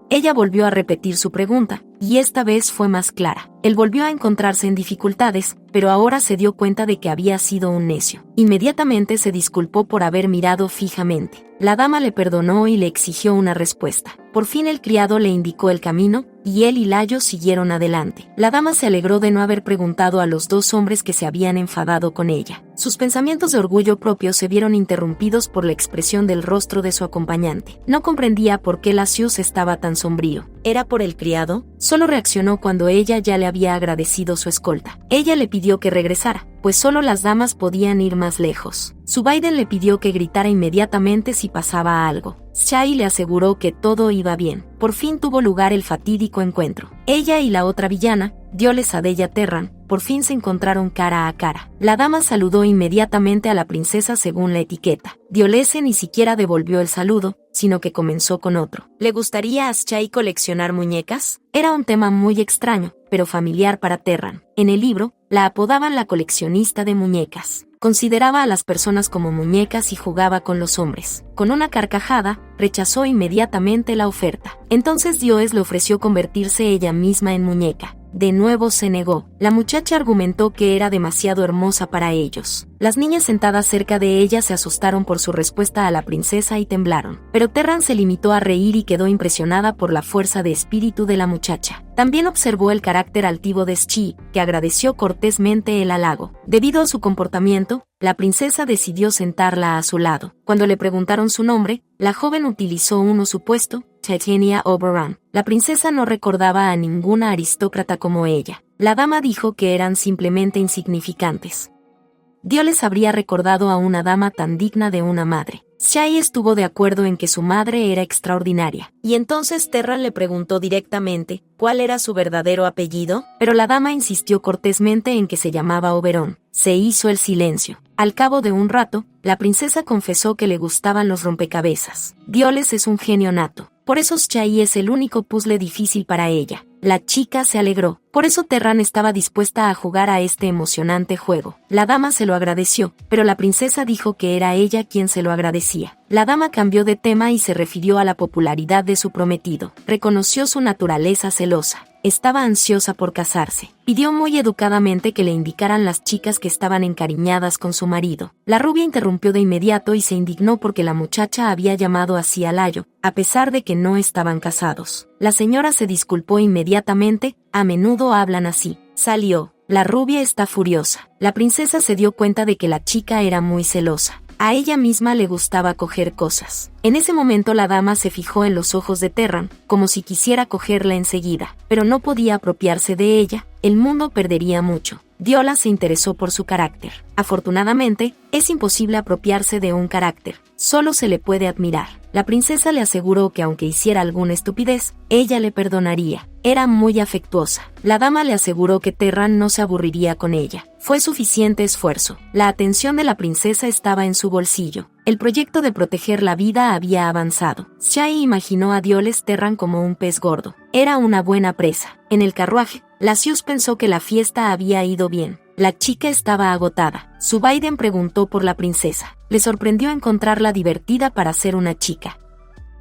Ella volvió a repetir su pregunta, y esta vez fue más clara. Él volvió a encontrarse en dificultades, pero ahora se dio cuenta de que había sido un necio. Inmediatamente se disculpó por haber mirado fijamente. La dama le perdonó y le exigió una respuesta. Por fin el criado le indicó el camino, y él y Layo siguieron adelante. La dama se alegró de no haber preguntado a los dos hombres que se habían enfadado con ella. Sus pensamientos de orgullo propio se vieron interrumpidos por la expresión del rostro de su acompañante. No comprendía por qué la Xiu estaba tan sombrío. ¿Era por el criado? Solo reaccionó cuando ella ya le había agradecido su escolta. Ella le pidió que regresara, pues solo las damas podían ir más lejos. Zubaiden le pidió que gritara inmediatamente si pasaba algo. Chai le aseguró que todo iba bien. Por fin tuvo lugar el fatídico encuentro. Ella y la otra villana, Diolesa Della Terran, por fin se encontraron cara a cara. La dama saludó inmediatamente a la princesa según la etiqueta. Diolese ni siquiera devolvió el saludo, sino que comenzó con otro. ¿Le gustaría a Chai coleccionar muñecas? Era un tema muy extraño, pero familiar para Terran. En el libro, la apodaban la coleccionista de muñecas. Consideraba a las personas como muñecas y jugaba con los hombres. Con una carcajada, rechazó inmediatamente la oferta. Entonces Dioes le ofreció convertirse ella misma en muñeca. de nuevo se negó. La muchacha argumentó que era demasiado hermosa para ellos. Las niñas sentadas cerca de ella se asustaron por su respuesta a la princesa y temblaron. Pero Terran se limitó a reír y quedó impresionada por la fuerza de espíritu de la muchacha. También observó el carácter altivo de Schie, que agradeció cortésmente el halago. Debido a su comportamiento, la princesa decidió sentarla a su lado. Cuando le preguntaron su nombre, la joven utilizó uno supuesto, Titania Oberon. La princesa no recordaba a ninguna aristócrata como ella. La dama dijo que eran simplemente insignificantes. Dios les habría recordado a una dama tan digna de una madre. Schie estuvo de acuerdo en que su madre era extraordinaria. Y entonces Terran le preguntó directamente cuál era su verdadero apellido, pero la dama insistió cortésmente en que se llamaba Oberon. Se hizo el silencio. Al cabo de un rato, la princesa confesó que le gustaban los rompecabezas. Dioles es un genio nato. Por eso Schie es el único puzzle difícil para ella. La chica se alegró. Por eso Terran estaba dispuesta a jugar a este emocionante juego. La dama se lo agradeció, pero la princesa dijo que era ella quien se lo agradecía. La dama cambió de tema y se refirió a la popularidad de su prometido. Reconoció su naturaleza celosa. Estaba ansiosa por casarse. Pidió muy educadamente que le indicaran las chicas que estaban encariñadas con su marido. La rubia interrumpió de inmediato y se indignó porque la muchacha había llamado así a Layo, a pesar de que no estaban casados. La señora se disculpó inmediatamente. A menudo hablan así. Salió. La rubia está furiosa. La princesa se dio cuenta de que la chica era muy celosa. A ella misma le gustaba coger cosas. En ese momento la dama se fijó en los ojos de Terran, como si quisiera cogerla enseguida, pero no podía apropiarse de ella. El mundo perdería mucho. Diola se interesó por su carácter. Afortunadamente, es imposible apropiarse de un carácter. Solo se le puede admirar. La princesa le aseguró que aunque hiciera alguna estupidez, ella le perdonaría. Era muy afectuosa. La dama le aseguró que Terran no se aburriría con ella. Fue suficiente esfuerzo. La atención de la princesa estaba en su bolsillo. El proyecto de proteger la vida había avanzado. Schie imaginó a Dioles Terran como un pez gordo. Era una buena presa. En el carruaje, Lasius pensó que la fiesta había ido bien. La chica estaba agotada. Zubaiden preguntó por la princesa. Le sorprendió encontrarla divertida para ser una chica.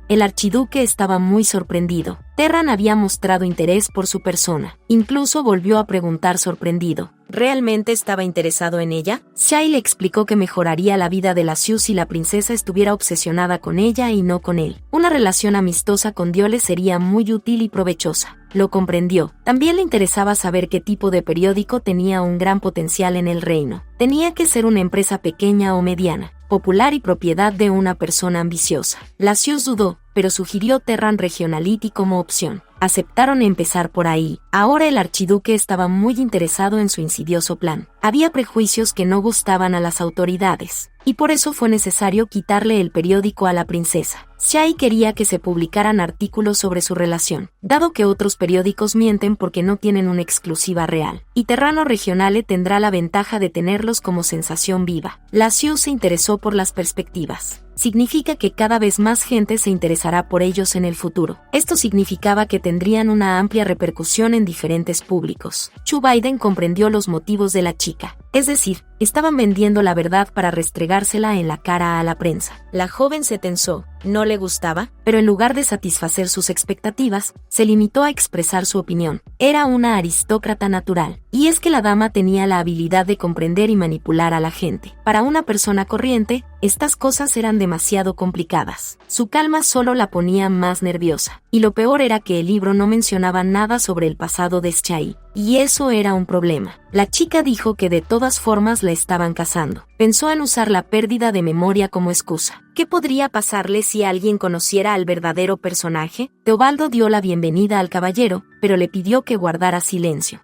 El archiduque estaba muy sorprendido. Terran había mostrado interés por su persona. Incluso volvió a preguntar sorprendido. ¿Realmente estaba interesado en ella? Schie le explicó que mejoraría la vida de Lasius si la princesa estuviera obsesionada con ella y no con él. Una relación amistosa con Dioles sería muy útil y provechosa. Lo comprendió. También le interesaba saber qué tipo de periódico tenía un gran potencial en el reino. Tenía que ser una empresa pequeña o mediana, popular y propiedad de una persona ambiciosa. Lasius dudó, pero sugirió Terran Regionality como opción. Aceptaron empezar por ahí. Ahora el archiduque estaba muy interesado en su insidioso plan. Había prejuicios que no gustaban a las autoridades, y por eso fue necesario quitarle el periódico a la princesa. Schie quería que se publicaran artículos sobre su relación, dado que otros periódicos mienten porque no tienen una exclusiva real, y Terrano Regionale tendrá la ventaja de tenerlos como sensación viva. Lasius se interesó por las perspectivas. Significa que cada vez más gente se interesará por ellos en el futuro. Esto significaba que tendrían una amplia repercusión en diferentes públicos. Zubaiden comprendió los motivos de la chica. Es decir, estaban vendiendo la verdad para restregársela en la cara a la prensa. La joven se tensó. No le gustaba, pero en lugar de satisfacer sus expectativas, se limitó a expresar su opinión. Era una aristócrata natural. Y es que la dama tenía la habilidad de comprender y manipular a la gente. Para una persona corriente, estas cosas eran demasiado complicadas. Su calma solo la ponía más nerviosa. Y lo peor era que el libro no mencionaba nada sobre el pasado de Schie. Y eso era un problema. La chica dijo que de todas formas la estaban casando. Pensó en usar la pérdida de memoria como excusa. ¿Qué podría pasarle si alguien conociera al verdadero personaje? Teobaldo dio la bienvenida al caballero, pero le pidió que guardara silencio.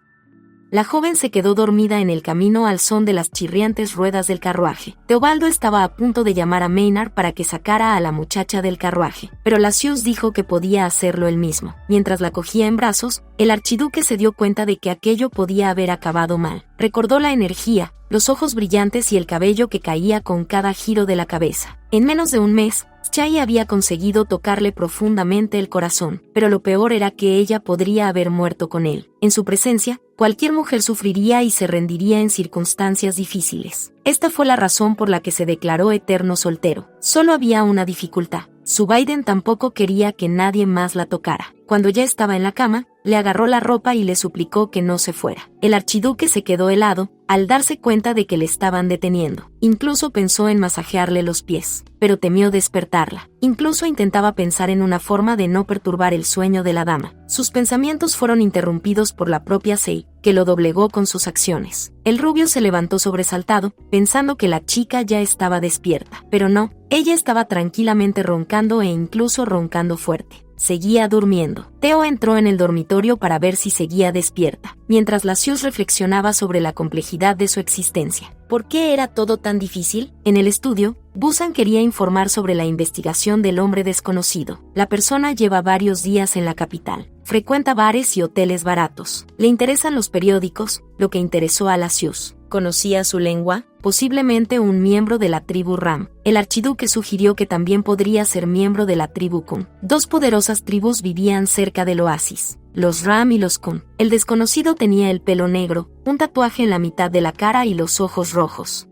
La joven se quedó dormida en el camino al son de las chirriantes ruedas del carruaje. Teobaldo estaba a punto de llamar a Maynard para que sacara a la muchacha del carruaje, pero Lasius dijo que podía hacerlo él mismo. Mientras la cogía en brazos, el archiduque se dio cuenta de que aquello podía haber acabado mal. Recordó la energía, los ojos brillantes y el cabello que caía con cada giro de la cabeza. En menos de un mes, Schie había conseguido tocarle profundamente el corazón, pero lo peor era que ella podría haber muerto con él. En su presencia, cualquier mujer sufriría y se rendiría en circunstancias difíciles. Esta fue la razón por la que se declaró eterno soltero. Solo había una dificultad. Zubaiden tampoco quería que nadie más la tocara. Cuando ya estaba en la cama, le agarró la ropa y le suplicó que no se fuera. El archiduque se quedó helado al darse cuenta de que le estaban deteniendo. Incluso pensó en masajearle los pies, pero temió despertarla. Incluso intentaba pensar en una forma de no perturbar el sueño de la dama. Sus pensamientos fueron interrumpidos por la propia Sei, que lo doblegó con sus acciones. El rubio se levantó sobresaltado, pensando que la chica ya estaba despierta. Pero no, ella estaba tranquilamente roncando e incluso roncando fuerte. Seguía durmiendo. Theo entró en el dormitorio para ver si seguía despierta, mientras Lasius reflexionaba sobre la complejidad de su existencia. ¿Por qué era todo tan difícil? En el estudio, Busan quería informar sobre la investigación del hombre desconocido. La persona lleva varios días en la capital. Frecuenta bares y hoteles baratos. Le interesan los periódicos, lo que interesó a Lasius. ¿Conocía su lengua? Posiblemente un miembro de la tribu Ram. El archiduque sugirió que también podría ser miembro de la tribu Kun. Dos poderosas tribus vivían cerca del oasis, los Ram y los Kun. El desconocido tenía el pelo negro, un tatuaje en la mitad de la cara y los ojos rojos.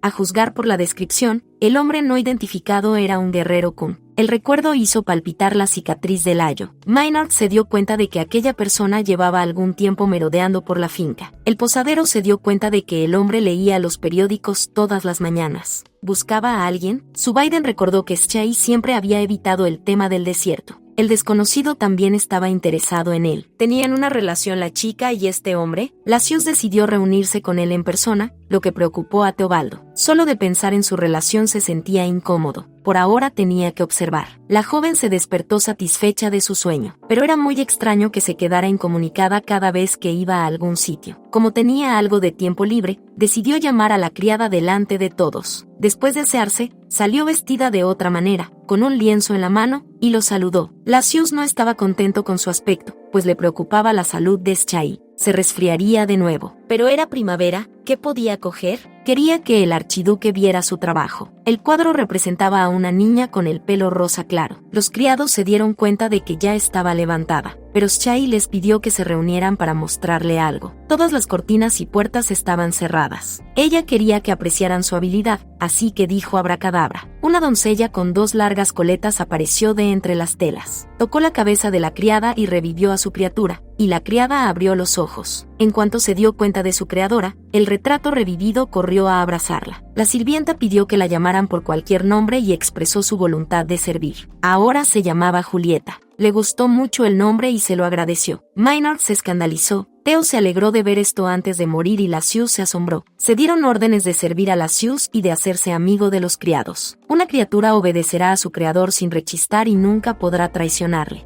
A juzgar por la descripción, el hombre no identificado era un guerrero Kun. El recuerdo hizo palpitar la cicatriz del ayo. Maynard se dio cuenta de que aquella persona llevaba algún tiempo merodeando por la finca. El posadero se dio cuenta de que el hombre leía los periódicos todas las mañanas. ¿Buscaba a alguien? Zubaiden recordó que Schei siempre había evitado el tema del desierto. El desconocido también estaba interesado en él. ¿Tenían una relación la chica y este hombre? Lasius decidió reunirse con él en persona, lo que preocupó a Teobaldo. Solo de pensar en su relación se sentía incómodo. Por ahora tenía que observar. La joven se despertó satisfecha de su sueño, pero era muy extraño que se quedara incomunicada cada vez que iba a algún sitio. Como tenía algo de tiempo libre, decidió llamar a la criada delante de todos. Después de asearse, salió vestida de otra manera, con un lienzo en la mano, y lo saludó. Lasius no estaba contento con su aspecto, pues le preocupaba la salud de Schei. Se resfriaría de nuevo. Pero era primavera, ¿qué podía coger? Quería que el archiduque viera su trabajo. El cuadro representaba a una niña con el pelo rosa claro. Los criados se dieron cuenta de que ya estaba levantada, pero Schei les pidió que se reunieran para mostrarle algo. Todas las cortinas y puertas estaban cerradas. Ella quería que apreciaran su habilidad, así que dijo abracadabra. Una doncella con dos largas coletas apareció de entre las telas. Tocó la cabeza de la criada y revivió a su criatura, y la criada abrió los ojos. En cuanto se dio cuenta de su creadora, el retrato revivido corrió a abrazarla. La sirvienta pidió que la llamaran por cualquier nombre y expresó su voluntad de servir. Ahora se llamaba Julieta. Le gustó mucho el nombre y se lo agradeció. Maynard se escandalizó. Theo se alegró de ver esto antes de morir y Lasius se asombró. Se dieron órdenes de servir a Lasius y de hacerse amigo de los criados. Una criatura obedecerá a su creador sin rechistar y nunca podrá traicionarle.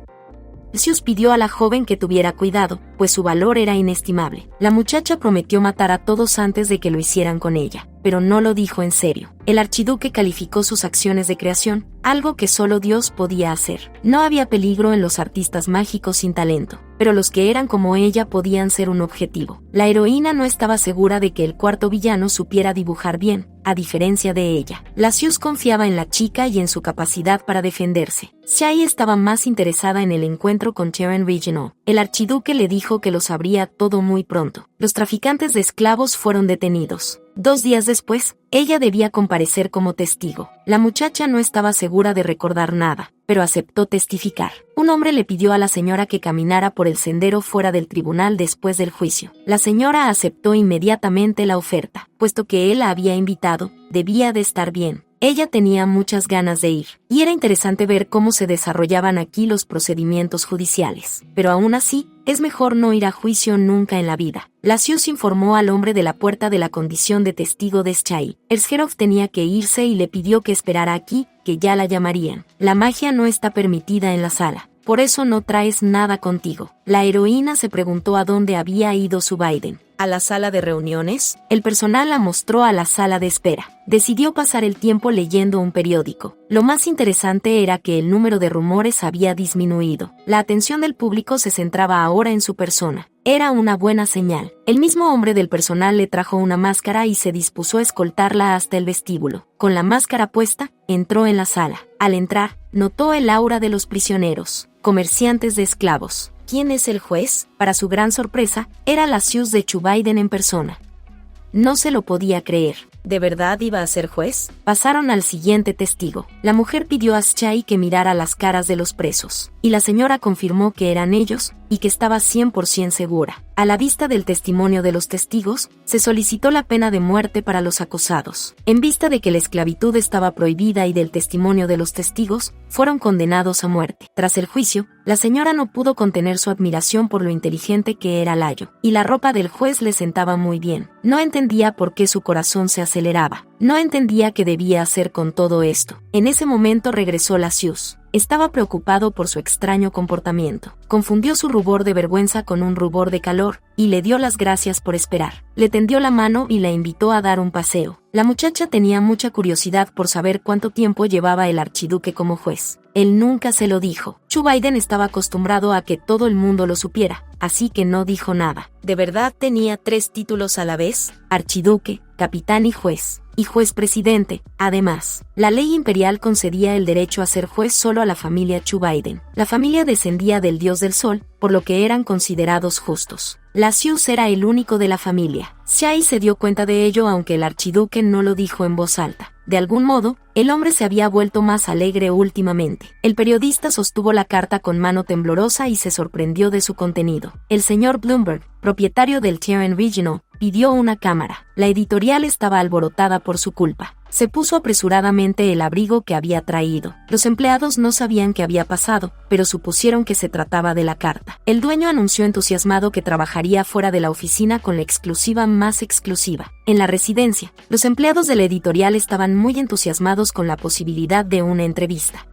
Lasius pidió a la joven que tuviera cuidado, pues su valor era inestimable. La muchacha prometió matar a todos antes de que lo hicieran con ella, pero no lo dijo en serio. El archiduque calificó sus acciones de creación, algo que solo Dios podía hacer. No había peligro en los artistas mágicos sin talento, pero los que eran como ella podían ser un objetivo. La heroína no estaba segura de que el cuarto villano supiera dibujar bien, a diferencia de ella. Lasius confiaba en la chica y en su capacidad para defenderse. Schei estaba más interesada en el encuentro con Terran Regional. El archiduque le dijo que lo sabría todo muy pronto. Los traficantes de esclavos fueron detenidos. 2 días después, ella debía comparecer como testigo. La muchacha no estaba segura de recordar nada, pero aceptó testificar. Un hombre le pidió a la señora que caminara por el sendero fuera del tribunal después del juicio. La señora aceptó inmediatamente la oferta, puesto que él la había invitado, debía de estar bien. Ella tenía muchas ganas de ir, y era interesante ver cómo se desarrollaban aquí los procedimientos judiciales. Pero aún así, es mejor no ir a juicio nunca en la vida. Lasius informó al hombre de la puerta de la condición de testigo de Schei. Erzherov tenía que irse y le pidió que esperara aquí, que ya la llamarían. La magia no está permitida en la sala. Por eso no traes nada contigo. La heroína se preguntó a dónde había ido Zubaiden. ¿A la sala de reuniones? El personal la mostró a la sala de espera. Decidió pasar el tiempo leyendo un periódico. Lo más interesante era que el número de rumores había disminuido. La atención del público se centraba ahora en su persona. Era una buena señal. El mismo hombre del personal le trajo una máscara y se dispuso a escoltarla hasta el vestíbulo. Con la máscara puesta, entró en la sala. Al entrar, notó el aura de los prisioneros, comerciantes de esclavos. ¿Quién es el juez? Para su gran sorpresa, era Lasius de Zubaiden en persona. No se lo podía creer. ¿De verdad iba a ser juez? Pasaron al siguiente testigo. La mujer pidió a Schei que mirara las caras de los presos. y la señora confirmó que eran ellos, y que estaba 100% segura. A la vista del testimonio de los testigos, se solicitó la pena de muerte para los acusados. En vista de que la esclavitud estaba prohibida y del testimonio de los testigos, fueron condenados a muerte. Tras el juicio, la señora no pudo contener su admiración por lo inteligente que era Layo, y la ropa del juez le sentaba muy bien. No entendía por qué su corazón se aceleraba. No entendía qué debía hacer con todo esto. En ese momento regresó Lasius. Estaba preocupado por su extraño comportamiento. Confundió su rubor de vergüenza con un rubor de calor, y le dio las gracias por esperar. Le tendió la mano y la invitó a dar un paseo. La muchacha tenía mucha curiosidad por saber cuánto tiempo llevaba el archiduque como juez. Él nunca se lo dijo. Joe Biden estaba acostumbrado a que todo el mundo lo supiera, así que no dijo nada. ¿De verdad tenía 3 títulos a la vez? Archiduque, capitán y juez presidente. Además, la ley imperial concedía el derecho a ser juez solo a la familia Joe Biden. La familia descendía del dios del sol, por lo que eran considerados justos. Lasius era el único de la familia. Shai se dio cuenta de ello aunque el archiduque no lo dijo en voz alta. De algún modo, el hombre se había vuelto más alegre últimamente. El periodista sostuvo la carta con mano temblorosa y se sorprendió de su contenido. El señor Bloomberg, propietario del TRN Regional, pidió una cámara. La editorial estaba alborotada por su culpa. Se puso apresuradamente el abrigo que había traído. Los empleados no sabían qué había pasado, pero supusieron que se trataba de la carta. El dueño anunció entusiasmado que trabajaría fuera de la oficina con la exclusiva más exclusiva. En la residencia, los empleados de la editorial estaban muy entusiasmados con la posibilidad de una entrevista.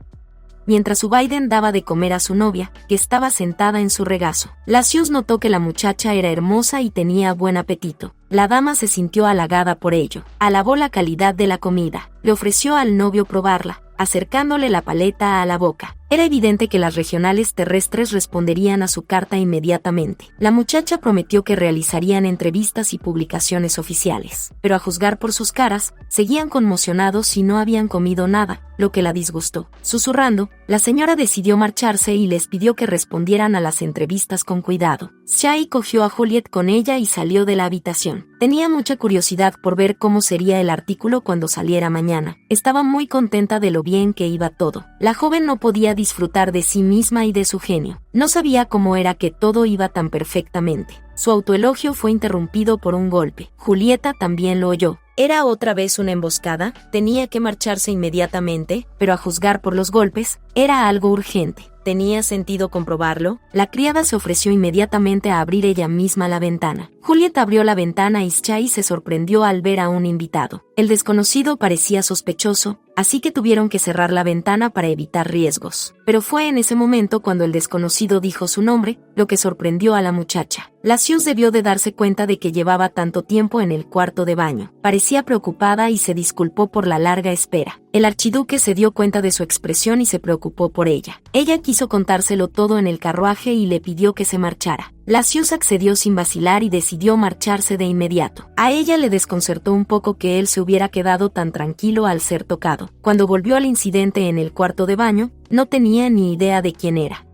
Mientras Joe Biden daba de comer a su novia, que estaba sentada en su regazo. Lasius notó que la muchacha era hermosa y tenía buen apetito. La dama se sintió halagada por ello. Alabó la calidad de la comida. Le ofreció al novio probarla, acercándole la paleta a la boca. Era evidente que las regionales terrestres responderían a su carta inmediatamente. La muchacha prometió que realizarían entrevistas y publicaciones oficiales, pero a juzgar por sus caras, seguían conmocionados y no habían comido nada, lo que la disgustó. Susurrando, la señora decidió marcharse y les pidió que respondieran a las entrevistas con cuidado. Shai cogió a Juliet con ella y salió de la habitación. Tenía mucha curiosidad por ver cómo sería el artículo cuando saliera mañana. Estaba muy contenta de lo bien que iba todo. La joven no podía disfrutar de sí misma y de su genio. No sabía cómo era que todo iba tan perfectamente. Su autoelogio fue interrumpido por un golpe. Julieta también lo oyó. ¿Era otra vez una emboscada? Tenía que marcharse inmediatamente, pero a juzgar por los golpes, era algo urgente. ¿Tenía sentido comprobarlo? La criada se ofreció inmediatamente a abrir ella misma la ventana. Juliet abrió la ventana y Shai se sorprendió al ver a un invitado. El desconocido parecía sospechoso, así que tuvieron que cerrar la ventana para evitar riesgos. Pero fue en ese momento cuando el desconocido dijo su nombre, lo que sorprendió a la muchacha. Lasius debió de darse cuenta de que llevaba tanto tiempo en el cuarto de baño. Parecía preocupada y se disculpó por la larga espera. El archiduque se dio cuenta de su expresión y se preocupó por ella. Ella quiso contárselo todo en el carruaje y le pidió que se marchara. Lasius accedió sin vacilar y decidió marcharse de inmediato. A ella le desconcertó un poco que él se hubiera quedado tan tranquilo al ser tocado. Cuando volvió al incidente en el cuarto de baño, no tenía ni idea de quién era.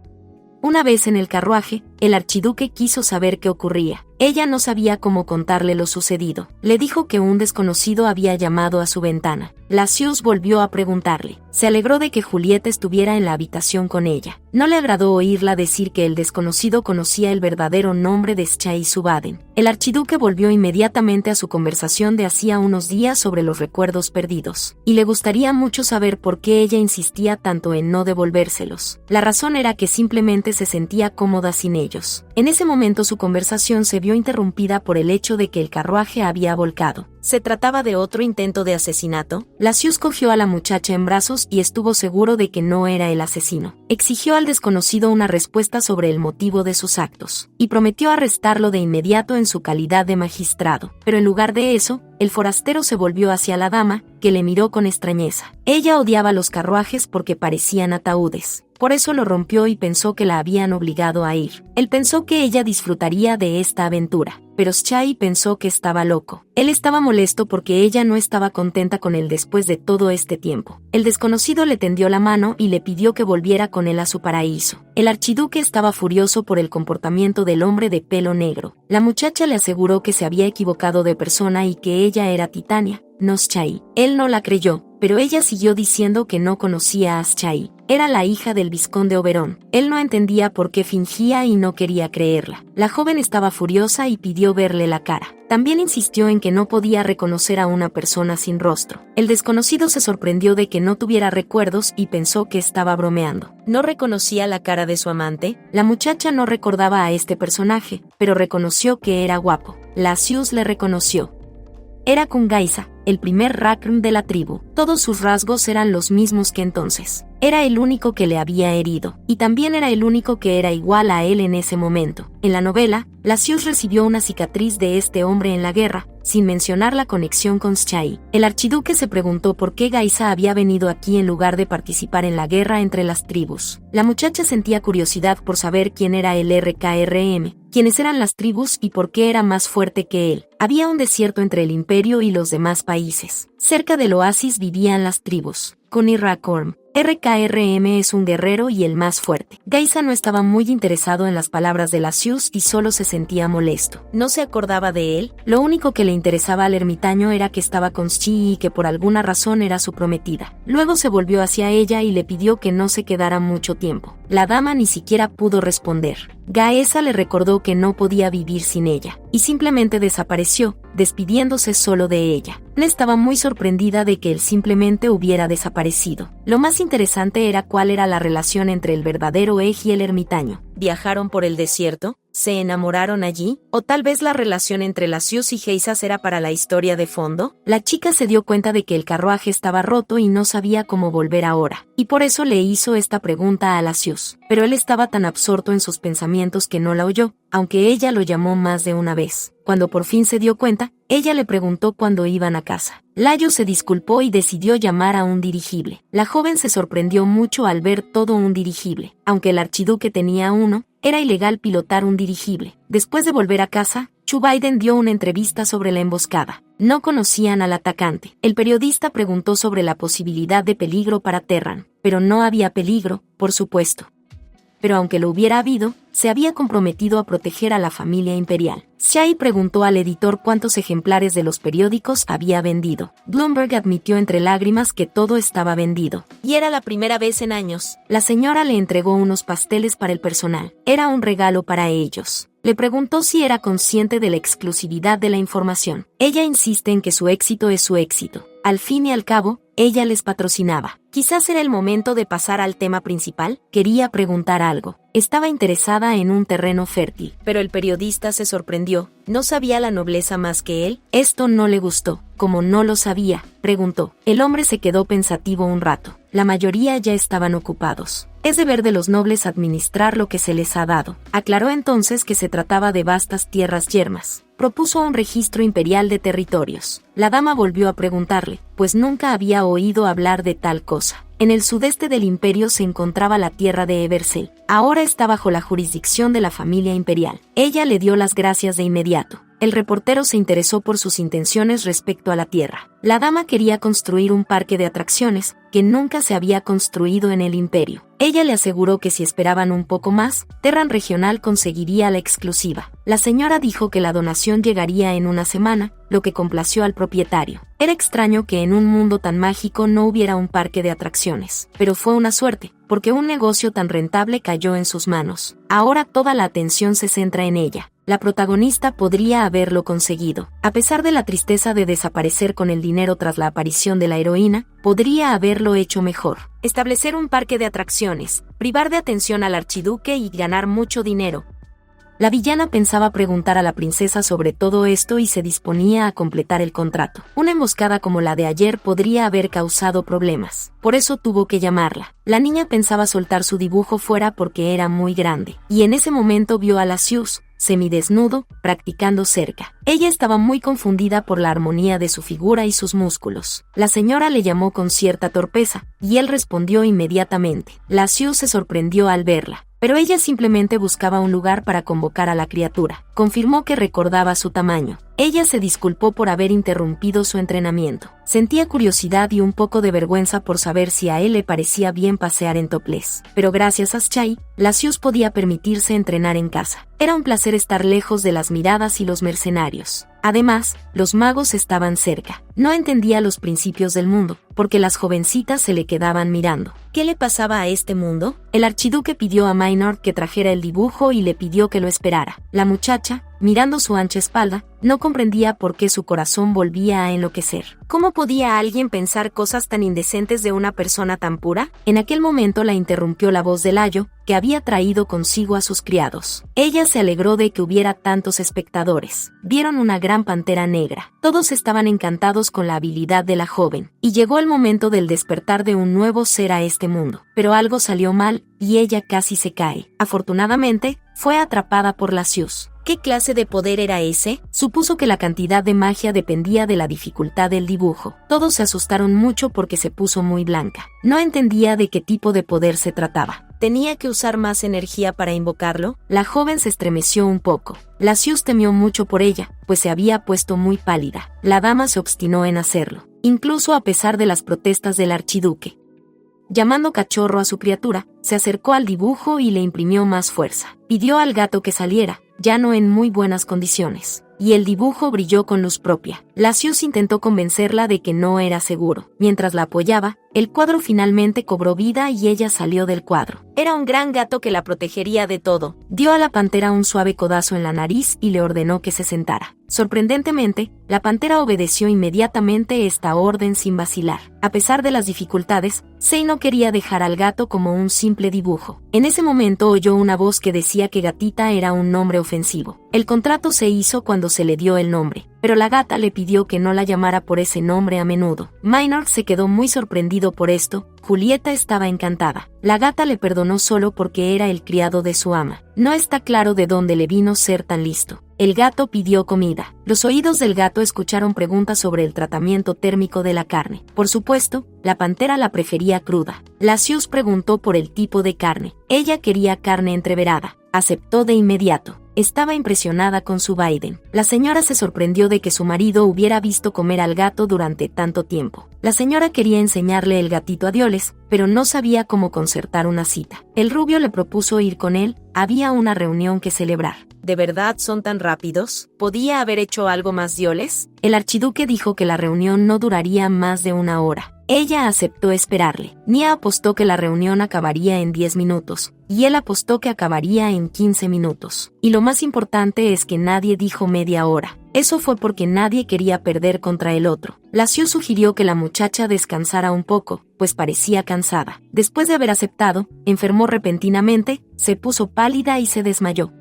Una vez en el carruaje, el archiduque quiso saber qué ocurría. Ella no sabía cómo contarle lo sucedido. Le dijo que un desconocido había llamado a su ventana. Lasius volvió a preguntarle. Se alegró de que Julieta estuviera en la habitación con ella. No le agradó oírla decir que el desconocido conocía el verdadero nombre de Shai Zubaden. El archiduque volvió inmediatamente a su conversación de hacía unos días sobre los recuerdos perdidos. Y le gustaría mucho saber por qué ella insistía tanto en no devolvérselos. La razón era que simplemente se sentía cómoda sin ellos. En ese momento su conversación se vio interrumpida por el hecho de que el carruaje había volcado. ¿Se trataba de otro intento de asesinato? Lasius cogió a la muchacha en brazos y estuvo seguro de que no era el asesino. Exigió al desconocido una respuesta sobre el motivo de sus actos, y prometió arrestarlo de inmediato en su calidad de magistrado. Pero en lugar de eso, el forastero se volvió hacia la dama, que le miró con extrañeza. Ella odiaba los carruajes porque parecían ataúdes. Por eso lo rompió y pensó que la habían obligado a ir. Él pensó que ella disfrutaría de esta aventura, pero Shai pensó que estaba loco. Él estaba molesto porque ella no estaba contenta con él después de todo este tiempo. El desconocido le tendió la mano y le pidió que volviera con él a su paraíso. El archiduque estaba furioso por el comportamiento del hombre de pelo negro. La muchacha le aseguró que se había equivocado de persona y que ella era Titania, no Shai. Él no la creyó, pero ella siguió diciendo que no conocía a Schai. Era la hija del vizconde Oberón. Él no entendía por qué fingía y no quería creerla. La joven estaba furiosa y pidió verle la cara. También insistió en que no podía reconocer a una persona sin rostro. El desconocido se sorprendió de que no tuviera recuerdos y pensó que estaba bromeando. ¿No reconocía la cara de su amante? La muchacha no recordaba a este personaje, pero reconoció que era guapo. La Sius le reconoció. Era Kungaisa, el primer Rakn de la tribu. Todos sus rasgos eran los mismos que entonces. Era el único que le había herido, y también era el único que era igual a él en ese momento. En la novela, la Sius recibió una cicatriz de este hombre en la guerra, sin mencionar la conexión con Schai. El archiduque se preguntó por qué Gaisa había venido aquí en lugar de participar en la guerra entre las tribus. La muchacha sentía curiosidad por saber quién era el RKRM, quiénes eran las tribus y por qué era más fuerte que él. Había un desierto entre el imperio y los demás países. Cerca del oasis vivían las tribus. Kuni Rakorm. RKRM es un guerrero y el más fuerte. Gaisa no estaba muy interesado en las palabras de la Sius y solo se sentía molesto. No se acordaba de él. Lo único que le interesaba al ermitaño era que estaba con Schai y que por alguna razón era su prometida. Luego se volvió hacia ella y le pidió que no se quedara mucho tiempo. La dama ni siquiera pudo responder. Gaesa le recordó que no podía vivir sin ella, y simplemente desapareció, despidiéndose solo de ella. No estaba muy sorprendida de que él simplemente hubiera desaparecido. Lo más interesante era cuál era la relación entre el verdadero Ej y el ermitaño. ¿Viajaron por el desierto? ¿Se enamoraron allí? ¿O tal vez la relación entre las Sius y Geisas era para la historia de fondo? La chica se dio cuenta de que el carruaje estaba roto y no sabía cómo volver ahora, y por eso le hizo esta pregunta a la Sius. Pero él estaba tan absorto en sus pensamientos que no la oyó, aunque ella lo llamó más de una vez. Cuando por fin se dio cuenta, ella le preguntó cuándo iban a casa. Layo se disculpó y decidió llamar a un dirigible. La joven se sorprendió mucho al ver todo un dirigible. Aunque el archiduque tenía uno, era ilegal pilotar un dirigible. Después de volver a casa, Chu Biden dio una entrevista sobre la emboscada. No conocían al atacante. El periodista preguntó sobre la posibilidad de peligro para Terran, pero no había peligro, por supuesto. Pero aunque lo hubiera habido, se había comprometido a proteger a la familia imperial. Schai preguntó al editor cuántos ejemplares de los periódicos había vendido. Bloomberg admitió entre lágrimas que todo estaba vendido. Y era la primera vez en años. La señora le entregó unos pasteles para el personal. Era un regalo para ellos. Le preguntó si era consciente de la exclusividad de la información. Ella insiste en que su éxito es su éxito. Al fin y al cabo, ella les patrocinaba. Quizás era el momento de pasar al tema principal. Quería preguntar algo. Estaba interesada en un terreno fértil. Pero el periodista se sorprendió. ¿No sabía la nobleza más que él? Esto no le gustó. Como no lo sabía, preguntó. El hombre se quedó pensativo un rato. La mayoría ya estaban ocupados. Es deber de los nobles administrar lo que se les ha dado. Aclaró entonces que se trataba de vastas tierras yermas. Propuso un registro imperial de territorios. La dama volvió a preguntarle, pues nunca había oído hablar de tal cosa. En el sudeste del imperio se encontraba la tierra de Eversel. Ahora está bajo la jurisdicción de la familia imperial. Ella le dio las gracias de inmediato. El reportero se interesó por sus intenciones respecto a la tierra. La dama quería construir un parque de atracciones que nunca se había construido en el imperio. Ella le aseguró que si esperaban un poco más, Terran Regional conseguiría la exclusiva. La señora dijo que la donación llegaría en una semana, lo que complació al propietario. Era extraño que en un mundo tan mágico no hubiera un parque de atracciones, pero fue una suerte, porque un negocio tan rentable cayó en sus manos. Ahora toda la atención se centra en ella. La protagonista podría haberlo conseguido. A pesar de la tristeza de desaparecer con el dinero tras la aparición de la heroína, podría haberlo hecho mejor. Establecer un parque de atracciones, privar de atención al archiduque y ganar mucho dinero. La villana pensaba preguntar a la princesa sobre todo esto y se disponía a completar el contrato. Una emboscada como la de ayer podría haber causado problemas. Por eso tuvo que llamarla. La niña pensaba soltar su dibujo fuera porque era muy grande. Y en ese momento vio a la Sius, semidesnudo, practicando cerca. Ella estaba muy confundida por la armonía de su figura y sus músculos. La señora le llamó con cierta torpeza, y él respondió inmediatamente. La Sius se sorprendió al verla. Pero ella simplemente buscaba un lugar para convocar a la criatura. Confirmó que recordaba su tamaño. Ella se disculpó por haber interrumpido su entrenamiento. Sentía curiosidad y un poco de vergüenza por saber si a él le parecía bien pasear en topless. Pero gracias a Schai, la Sius podía permitirse entrenar en casa. Era un placer estar lejos de las miradas y los mercenarios. Además, los magos estaban cerca. No entendía los principios del mundo, porque las jovencitas se le quedaban mirando. ¿Qué le pasaba a este mundo? El archiduque pidió a Maynard que trajera el dibujo y le pidió que lo esperara. La muchacha, mirando su ancha espalda, no comprendía por qué su corazón volvía a enloquecer. ¿Cómo podía alguien pensar cosas tan indecentes de una persona tan pura? En aquel momento la interrumpió la voz del ayo, que había traído consigo a sus criados. Ella se alegró de que hubiera tantos espectadores. Vieron una gran pantera negra. Todos estaban encantados con la habilidad de la joven, y llegó el momento del despertar de un nuevo ser a este mundo. Pero algo salió mal, y ella casi se cae. Afortunadamente, fue atrapada por la Sius. ¿Qué clase de poder era ese? Supuso que la cantidad de magia dependía de la dificultad del dibujo. Todos se asustaron mucho porque se puso muy blanca. No entendía de qué tipo de poder se trataba. ¿Tenía que usar más energía para invocarlo? La joven se estremeció un poco. La Sius temió mucho por ella, pues se había puesto muy pálida. La dama se obstinó en hacerlo, incluso a pesar de las protestas del archiduque. Llamando cachorro a su criatura, se acercó al dibujo y le imprimió más fuerza. Pidió al gato que saliera, ya no en muy buenas condiciones, y el dibujo brilló con luz propia. La Sius intentó convencerla de que no era seguro. Mientras la apoyaba, el cuadro finalmente cobró vida y ella salió del cuadro. Era un gran gato que la protegería de todo. Dio a la pantera un suave codazo en la nariz y le ordenó que se sentara. Sorprendentemente, la pantera obedeció inmediatamente esta orden sin vacilar. A pesar de las dificultades, Sei no quería dejar al gato como un simple dibujo. En ese momento oyó una voz que decía que gatita era un nombre ofensivo. El contrato se hizo cuando se le dio el nombre, pero la gata le pidió que no la llamara por ese nombre a menudo. Maynard se quedó muy sorprendido por esto. Julieta estaba encantada. La gata le perdonó solo porque era el criado de su ama. No está claro de dónde le vino ser tan listo. El gato pidió comida. Los oídos del gato escucharon preguntas sobre el tratamiento térmico de la carne. Por supuesto, la pantera la prefería cruda. La Sius preguntó por el tipo de carne. Ella quería carne entreverada. Aceptó de inmediato. Estaba impresionada con su Biden. La señora se sorprendió de que su marido hubiera visto comer al gato durante tanto tiempo. La señora quería enseñarle el gatito a Dioles, pero no sabía cómo concertar una cita. El rubio le propuso ir con él. Había una reunión que celebrar. ¿De verdad son tan rápidos? ¿Podía haber hecho algo más Dioles? El archiduque dijo que la reunión no duraría más de 1 hora. Ella aceptó esperarle. Nia apostó que la reunión acabaría en 10 minutos, y él apostó que acabaría en 15 minutos. Y lo más importante es que nadie dijo media hora. Eso fue porque nadie quería perder contra el otro. La Sius sugirió que la muchacha descansara un poco, pues parecía cansada. Después de haber aceptado, enfermó repentinamente, se puso pálida y se desmayó.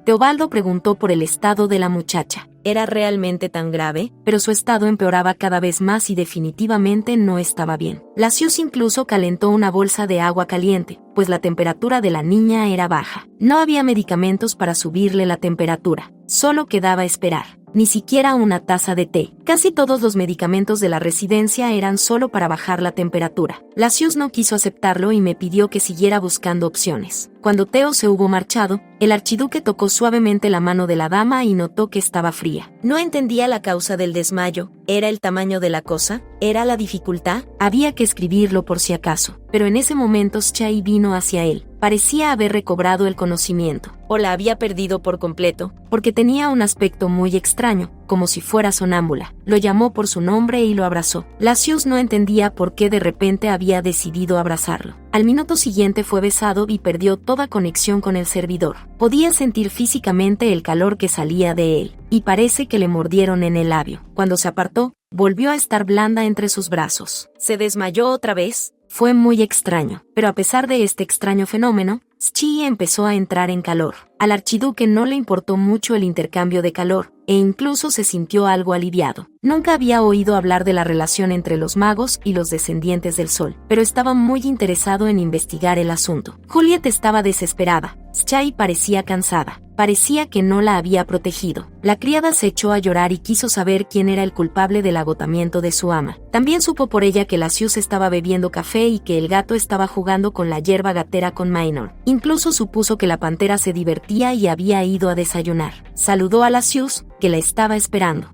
Teobaldo preguntó por el estado de la muchacha. ¿Era realmente tan grave? Pero su estado empeoraba cada vez más y definitivamente no estaba bien. La Sius incluso calentó una bolsa de agua caliente, pues la temperatura de la niña era baja. No había medicamentos para subirle la temperatura. Solo quedaba esperar. Ni siquiera una taza de té. Casi todos los medicamentos de la residencia eran solo para bajar la temperatura. La Sius no quiso aceptarlo y me pidió que siguiera buscando opciones. Cuando Teo se hubo marchado, el archiduque tocó suavemente la mano de la dama y notó que estaba fría. No entendía la causa del desmayo. ¿Era el tamaño de la cosa? ¿Era la dificultad? Había que escribirlo por si acaso. Pero en ese momento Chai vino hacia él. Parecía haber recobrado el conocimiento, o la había perdido por completo, porque tenía un aspecto muy extraño, como si fuera sonámbula. Lo llamó por su nombre y lo abrazó. La Sius no entendía por qué de repente había decidido abrazarlo. Al minuto siguiente fue besado y perdió toda conexión con el servidor. Podía sentir físicamente el calor que salía de él, y parece que le mordieron en el labio. Cuando se apartó, volvió a estar blanda entre sus brazos. ¿Se desmayó otra vez? Fue muy extraño, pero a pesar de este extraño fenómeno, Schie empezó a entrar en calor. Al archiduque no le importó mucho el intercambio de calor, e incluso se sintió algo aliviado. Nunca había oído hablar de la relación entre los magos y los descendientes del sol, pero estaba muy interesado en investigar el asunto. Juliet estaba desesperada. Schie parecía cansada. Parecía que no la había protegido. La criada se echó a llorar y quiso saber quién era el culpable del agotamiento de su ama. También supo por ella que la Sius estaba bebiendo café y que el gato estaba jugando con la hierba gatera con Maynard. Incluso supuso que la pantera se divertía y había ido a desayunar. Saludó a la Sius, que la estaba esperando.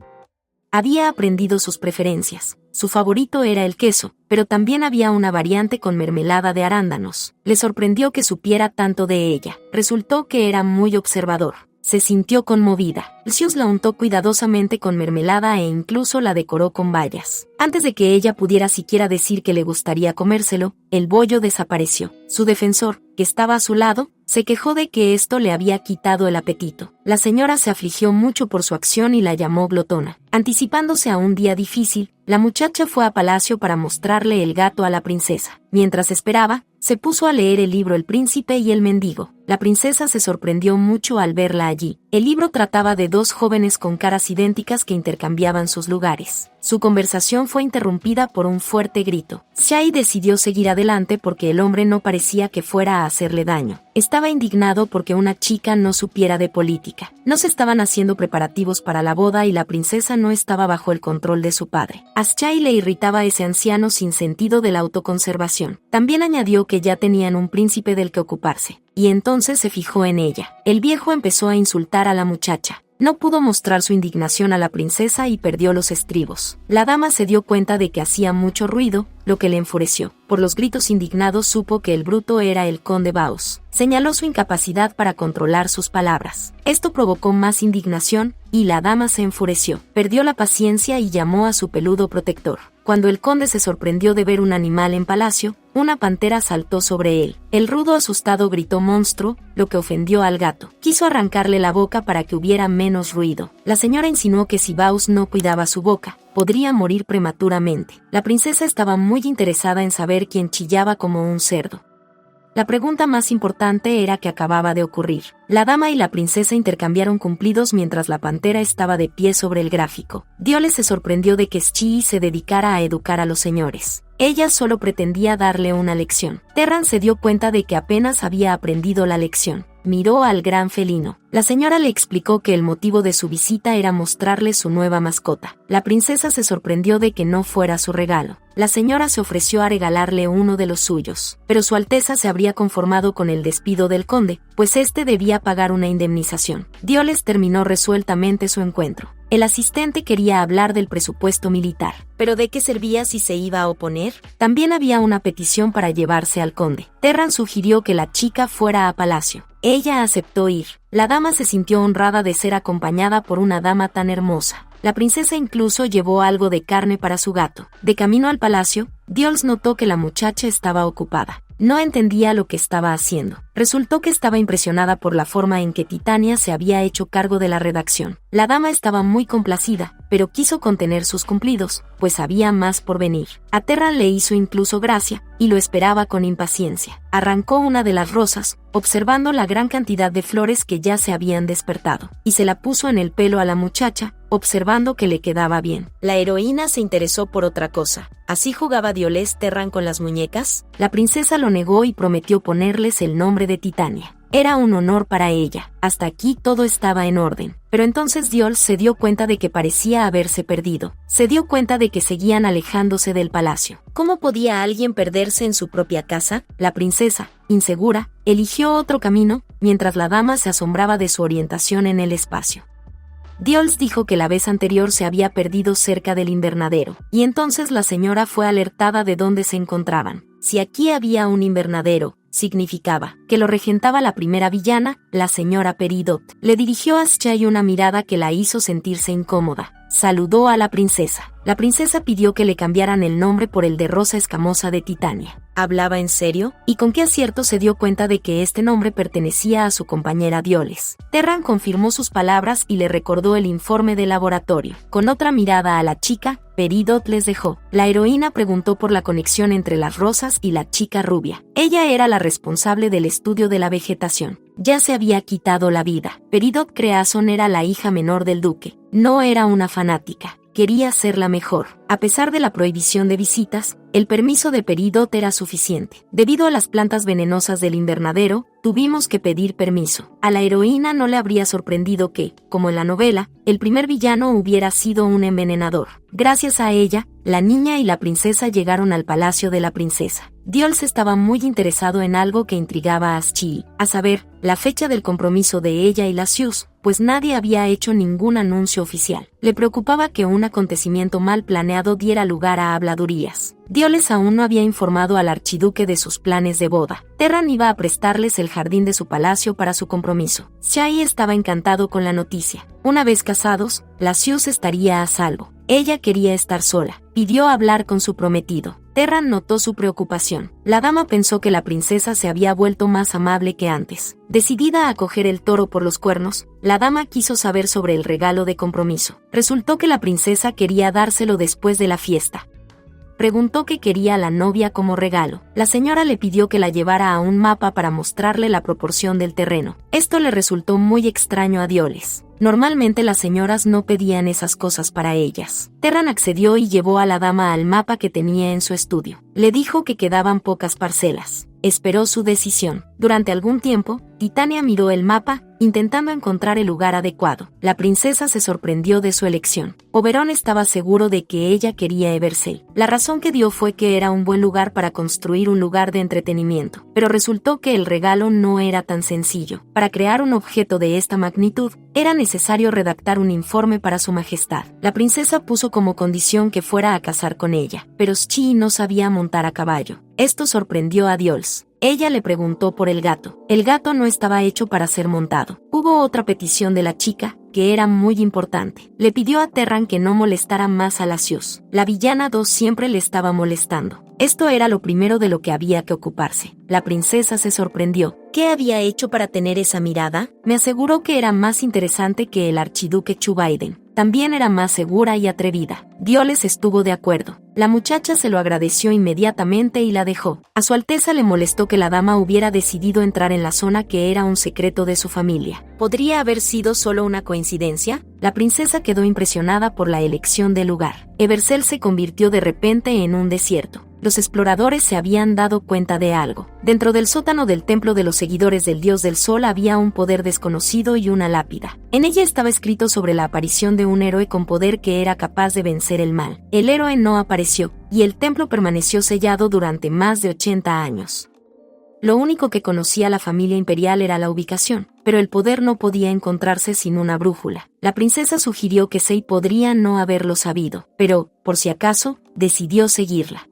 Había aprendido sus preferencias. Su favorito era el queso, pero también había una variante con mermelada de arándanos. Le sorprendió que supiera tanto de ella. Resultó que era muy observador. se sintió conmovida. Lucius la untó cuidadosamente con mermelada e incluso la decoró con bayas. Antes de que ella pudiera siquiera decir que le gustaría comérselo, el bollo desapareció. Su defensor, que estaba a su lado, se quejó de que esto le había quitado el apetito. La señora se afligió mucho por su acción y la llamó glotona. Anticipándose a un día difícil, la muchacha fue a palacio para mostrarle el gato a la princesa. Mientras esperaba, se puso a leer el libro El príncipe y el mendigo. La princesa se sorprendió mucho al verla allí. El libro trataba de dos jóvenes con caras idénticas que intercambiaban sus lugares. Su conversación fue interrumpida por un fuerte grito. Shai decidió seguir adelante porque el hombre no parecía que fuera a hacerle daño. Estaba indignado porque una chica no supiera de política. No se estaban haciendo preparativos para la boda y la princesa no estaba bajo el control de su padre. A Shai le irritaba ese anciano sin sentido de la autoconservación. También añadió que ya tenían un príncipe del que ocuparse. Y entonces se fijó en ella. El viejo empezó a insultar a la muchacha. No pudo mostrar su indignación a la princesa y perdió los estribos. La dama se dio cuenta de que hacía mucho ruido, lo que le enfureció. Por los gritos indignados supo que el bruto era el conde Baus. Señaló su incapacidad para controlar sus palabras. Esto provocó más indignación, y la dama se enfureció. Perdió la paciencia y llamó a su peludo protector. Cuando el conde se sorprendió de ver un animal en palacio, una pantera saltó sobre él. El rudo asustado gritó monstruo, lo que ofendió al gato. Quiso arrancarle la boca para que hubiera menos ruido. La señora insinuó que si Baus no cuidaba su boca, podría morir prematuramente. La princesa estaba muy interesada en saber quién chillaba como un cerdo. La pregunta más importante era que acababa de ocurrir. La dama y la princesa intercambiaron cumplidos mientras la pantera estaba de pie sobre el gráfico. Diole se sorprendió de que Shii se dedicara a educar a los señores. Ella solo pretendía darle una lección. Terran se dio cuenta de que apenas había aprendido la lección. Miró al gran felino. La señora le explicó que el motivo de su visita era mostrarle su nueva mascota. La princesa se sorprendió de que no fuera su regalo. La señora se ofreció a regalarle uno de los suyos, pero Su Alteza se habría conformado con el despido del conde, pues este debía pagar una indemnización. Dioles terminó resueltamente su encuentro. El asistente quería hablar del presupuesto militar. ¿Pero de qué servía si se iba a oponer? También había una petición para llevarse al conde. Terran sugirió que la chica fuera a palacio. Ella aceptó ir. La dama se sintió honrada de ser acompañada por una dama tan hermosa. La princesa incluso llevó algo de carne para su gato. De camino al palacio, Diols notó que la muchacha estaba ocupada. No entendía lo que estaba haciendo. Resultó que estaba impresionada por la forma en que Titania se había hecho cargo de la redacción. La dama estaba muy complacida, pero quiso contener sus cumplidos, pues había más por venir. A Terran le hizo incluso gracia, y lo esperaba con impaciencia. Arrancó una de las rosas, observando la gran cantidad de flores que ya se habían despertado, y se la puso en el pelo a la muchacha, observando que le quedaba bien. La heroína se interesó por otra cosa. ¿Así jugaba Dioles Terran con las muñecas? La princesa lo negó y prometió ponerles el nombre de Titania. Era un honor para ella. Hasta aquí todo estaba en orden. Pero entonces Diol se dio cuenta de que parecía haberse perdido. Se dio cuenta de que seguían alejándose del palacio. ¿Cómo podía alguien perderse en su propia casa? La princesa, insegura, eligió otro camino, mientras la dama se asombraba de su orientación en el espacio. Diols dijo que la vez anterior se había perdido cerca del invernadero, y entonces la señora fue alertada de dónde se encontraban. Si aquí había un invernadero, significaba que lo regentaba la primera villana, la señora Peridot. Le dirigió a Shai una mirada que la hizo sentirse incómoda. Saludó a la princesa. La princesa pidió que le cambiaran el nombre por el de Rosa Escamosa de Titania. ¿Hablaba en serio? ¿Y con qué acierto se dio cuenta de que este nombre pertenecía a su compañera Dioles? Terran confirmó sus palabras y le recordó el informe del laboratorio. Con otra mirada a la chica, Peridot les dejó. La heroína preguntó por la conexión entre las rosas y la chica rubia. Ella era la responsable del estudio de la vegetación. Ya se había quitado la vida. Peridot Creason era la hija menor del duque. No era una fanática. Quería ser la mejor. A pesar de la prohibición de visitas, el permiso de Peridot era suficiente. Debido a las plantas venenosas del invernadero, tuvimos que pedir permiso. A la heroína no le habría sorprendido que, como en la novela, el primer villano hubiera sido un envenenador. Gracias a ella, la niña y la princesa llegaron al palacio de la princesa. Diols estaba muy interesado en algo que intrigaba a Shii, a saber, la fecha del compromiso de ella y la Sius, pues nadie había hecho ningún anuncio oficial. Le preocupaba que un acontecimiento mal planeado diera lugar a habladurías. Dioles aún no había informado al archiduque de sus planes de boda. Terran iba a prestarles el jardín de su palacio para su compromiso. Shai estaba encantado con la noticia. Una vez casados, Lucius estaría a salvo. Ella quería estar sola. Pidió hablar con su prometido. Terran notó su preocupación. La dama pensó que la princesa se había vuelto más amable que antes. Decidida a coger el toro por los cuernos, la dama quiso saber sobre el regalo de compromiso. Resultó que la princesa quería dárselo después de la fiesta. Preguntó qué quería la novia como regalo. La señora le pidió que la llevara a un mapa para mostrarle la proporción del terreno. Esto le resultó muy extraño a Dioles. Normalmente las señoras no pedían esas cosas para ellas. Terran accedió y llevó a la dama al mapa que tenía en su estudio. Le dijo que quedaban pocas parcelas. Esperó su decisión. Durante algún tiempo, Titania miró el mapa, intentando encontrar el lugar adecuado. La princesa se sorprendió de su elección. Oberón estaba seguro de que ella quería Eversel. La razón que dio fue que era un buen lugar para construir un lugar de entretenimiento. Pero resultó que el regalo no era tan sencillo. Para crear un objeto de esta magnitud, era necesario redactar un informe para su majestad. La princesa puso como condición que fuera a casar con ella, pero Shchi no sabía montar a caballo. Esto sorprendió a Dioles. Ella le preguntó por el gato. El gato no estaba hecho para ser montado. Hubo otra petición de la chica, que era muy importante. Le pidió a Terran que no molestara más a Lucius. La villana 2 siempre le estaba molestando. Esto era lo primero de lo que había que ocuparse. La princesa se sorprendió. ¿Qué había hecho para tener esa mirada? Me aseguró que era más interesante que el archiduque Chubaiden. También era más segura y atrevida. Dioles estuvo de acuerdo. La muchacha se lo agradeció inmediatamente y la dejó. A su Alteza le molestó que la dama hubiera decidido entrar en la zona que era un secreto de su familia. ¿Podría haber sido solo una coincidencia? La princesa quedó impresionada por la elección del lugar. Eversel se convirtió de repente en un desierto. Los exploradores se habían dado cuenta de algo. Dentro del sótano del templo de los seguidores del dios del sol había un poder desconocido y una lápida. En ella estaba escrito sobre la aparición de un héroe con poder que era capaz de vencer el mal. El héroe no apareció, y el templo permaneció sellado durante más de 80 años. Lo único que conocía la familia imperial era la ubicación, pero el poder no podía encontrarse sin una brújula. La princesa sugirió que Sei podría no haberlo sabido, pero, por si acaso, decidió seguirla.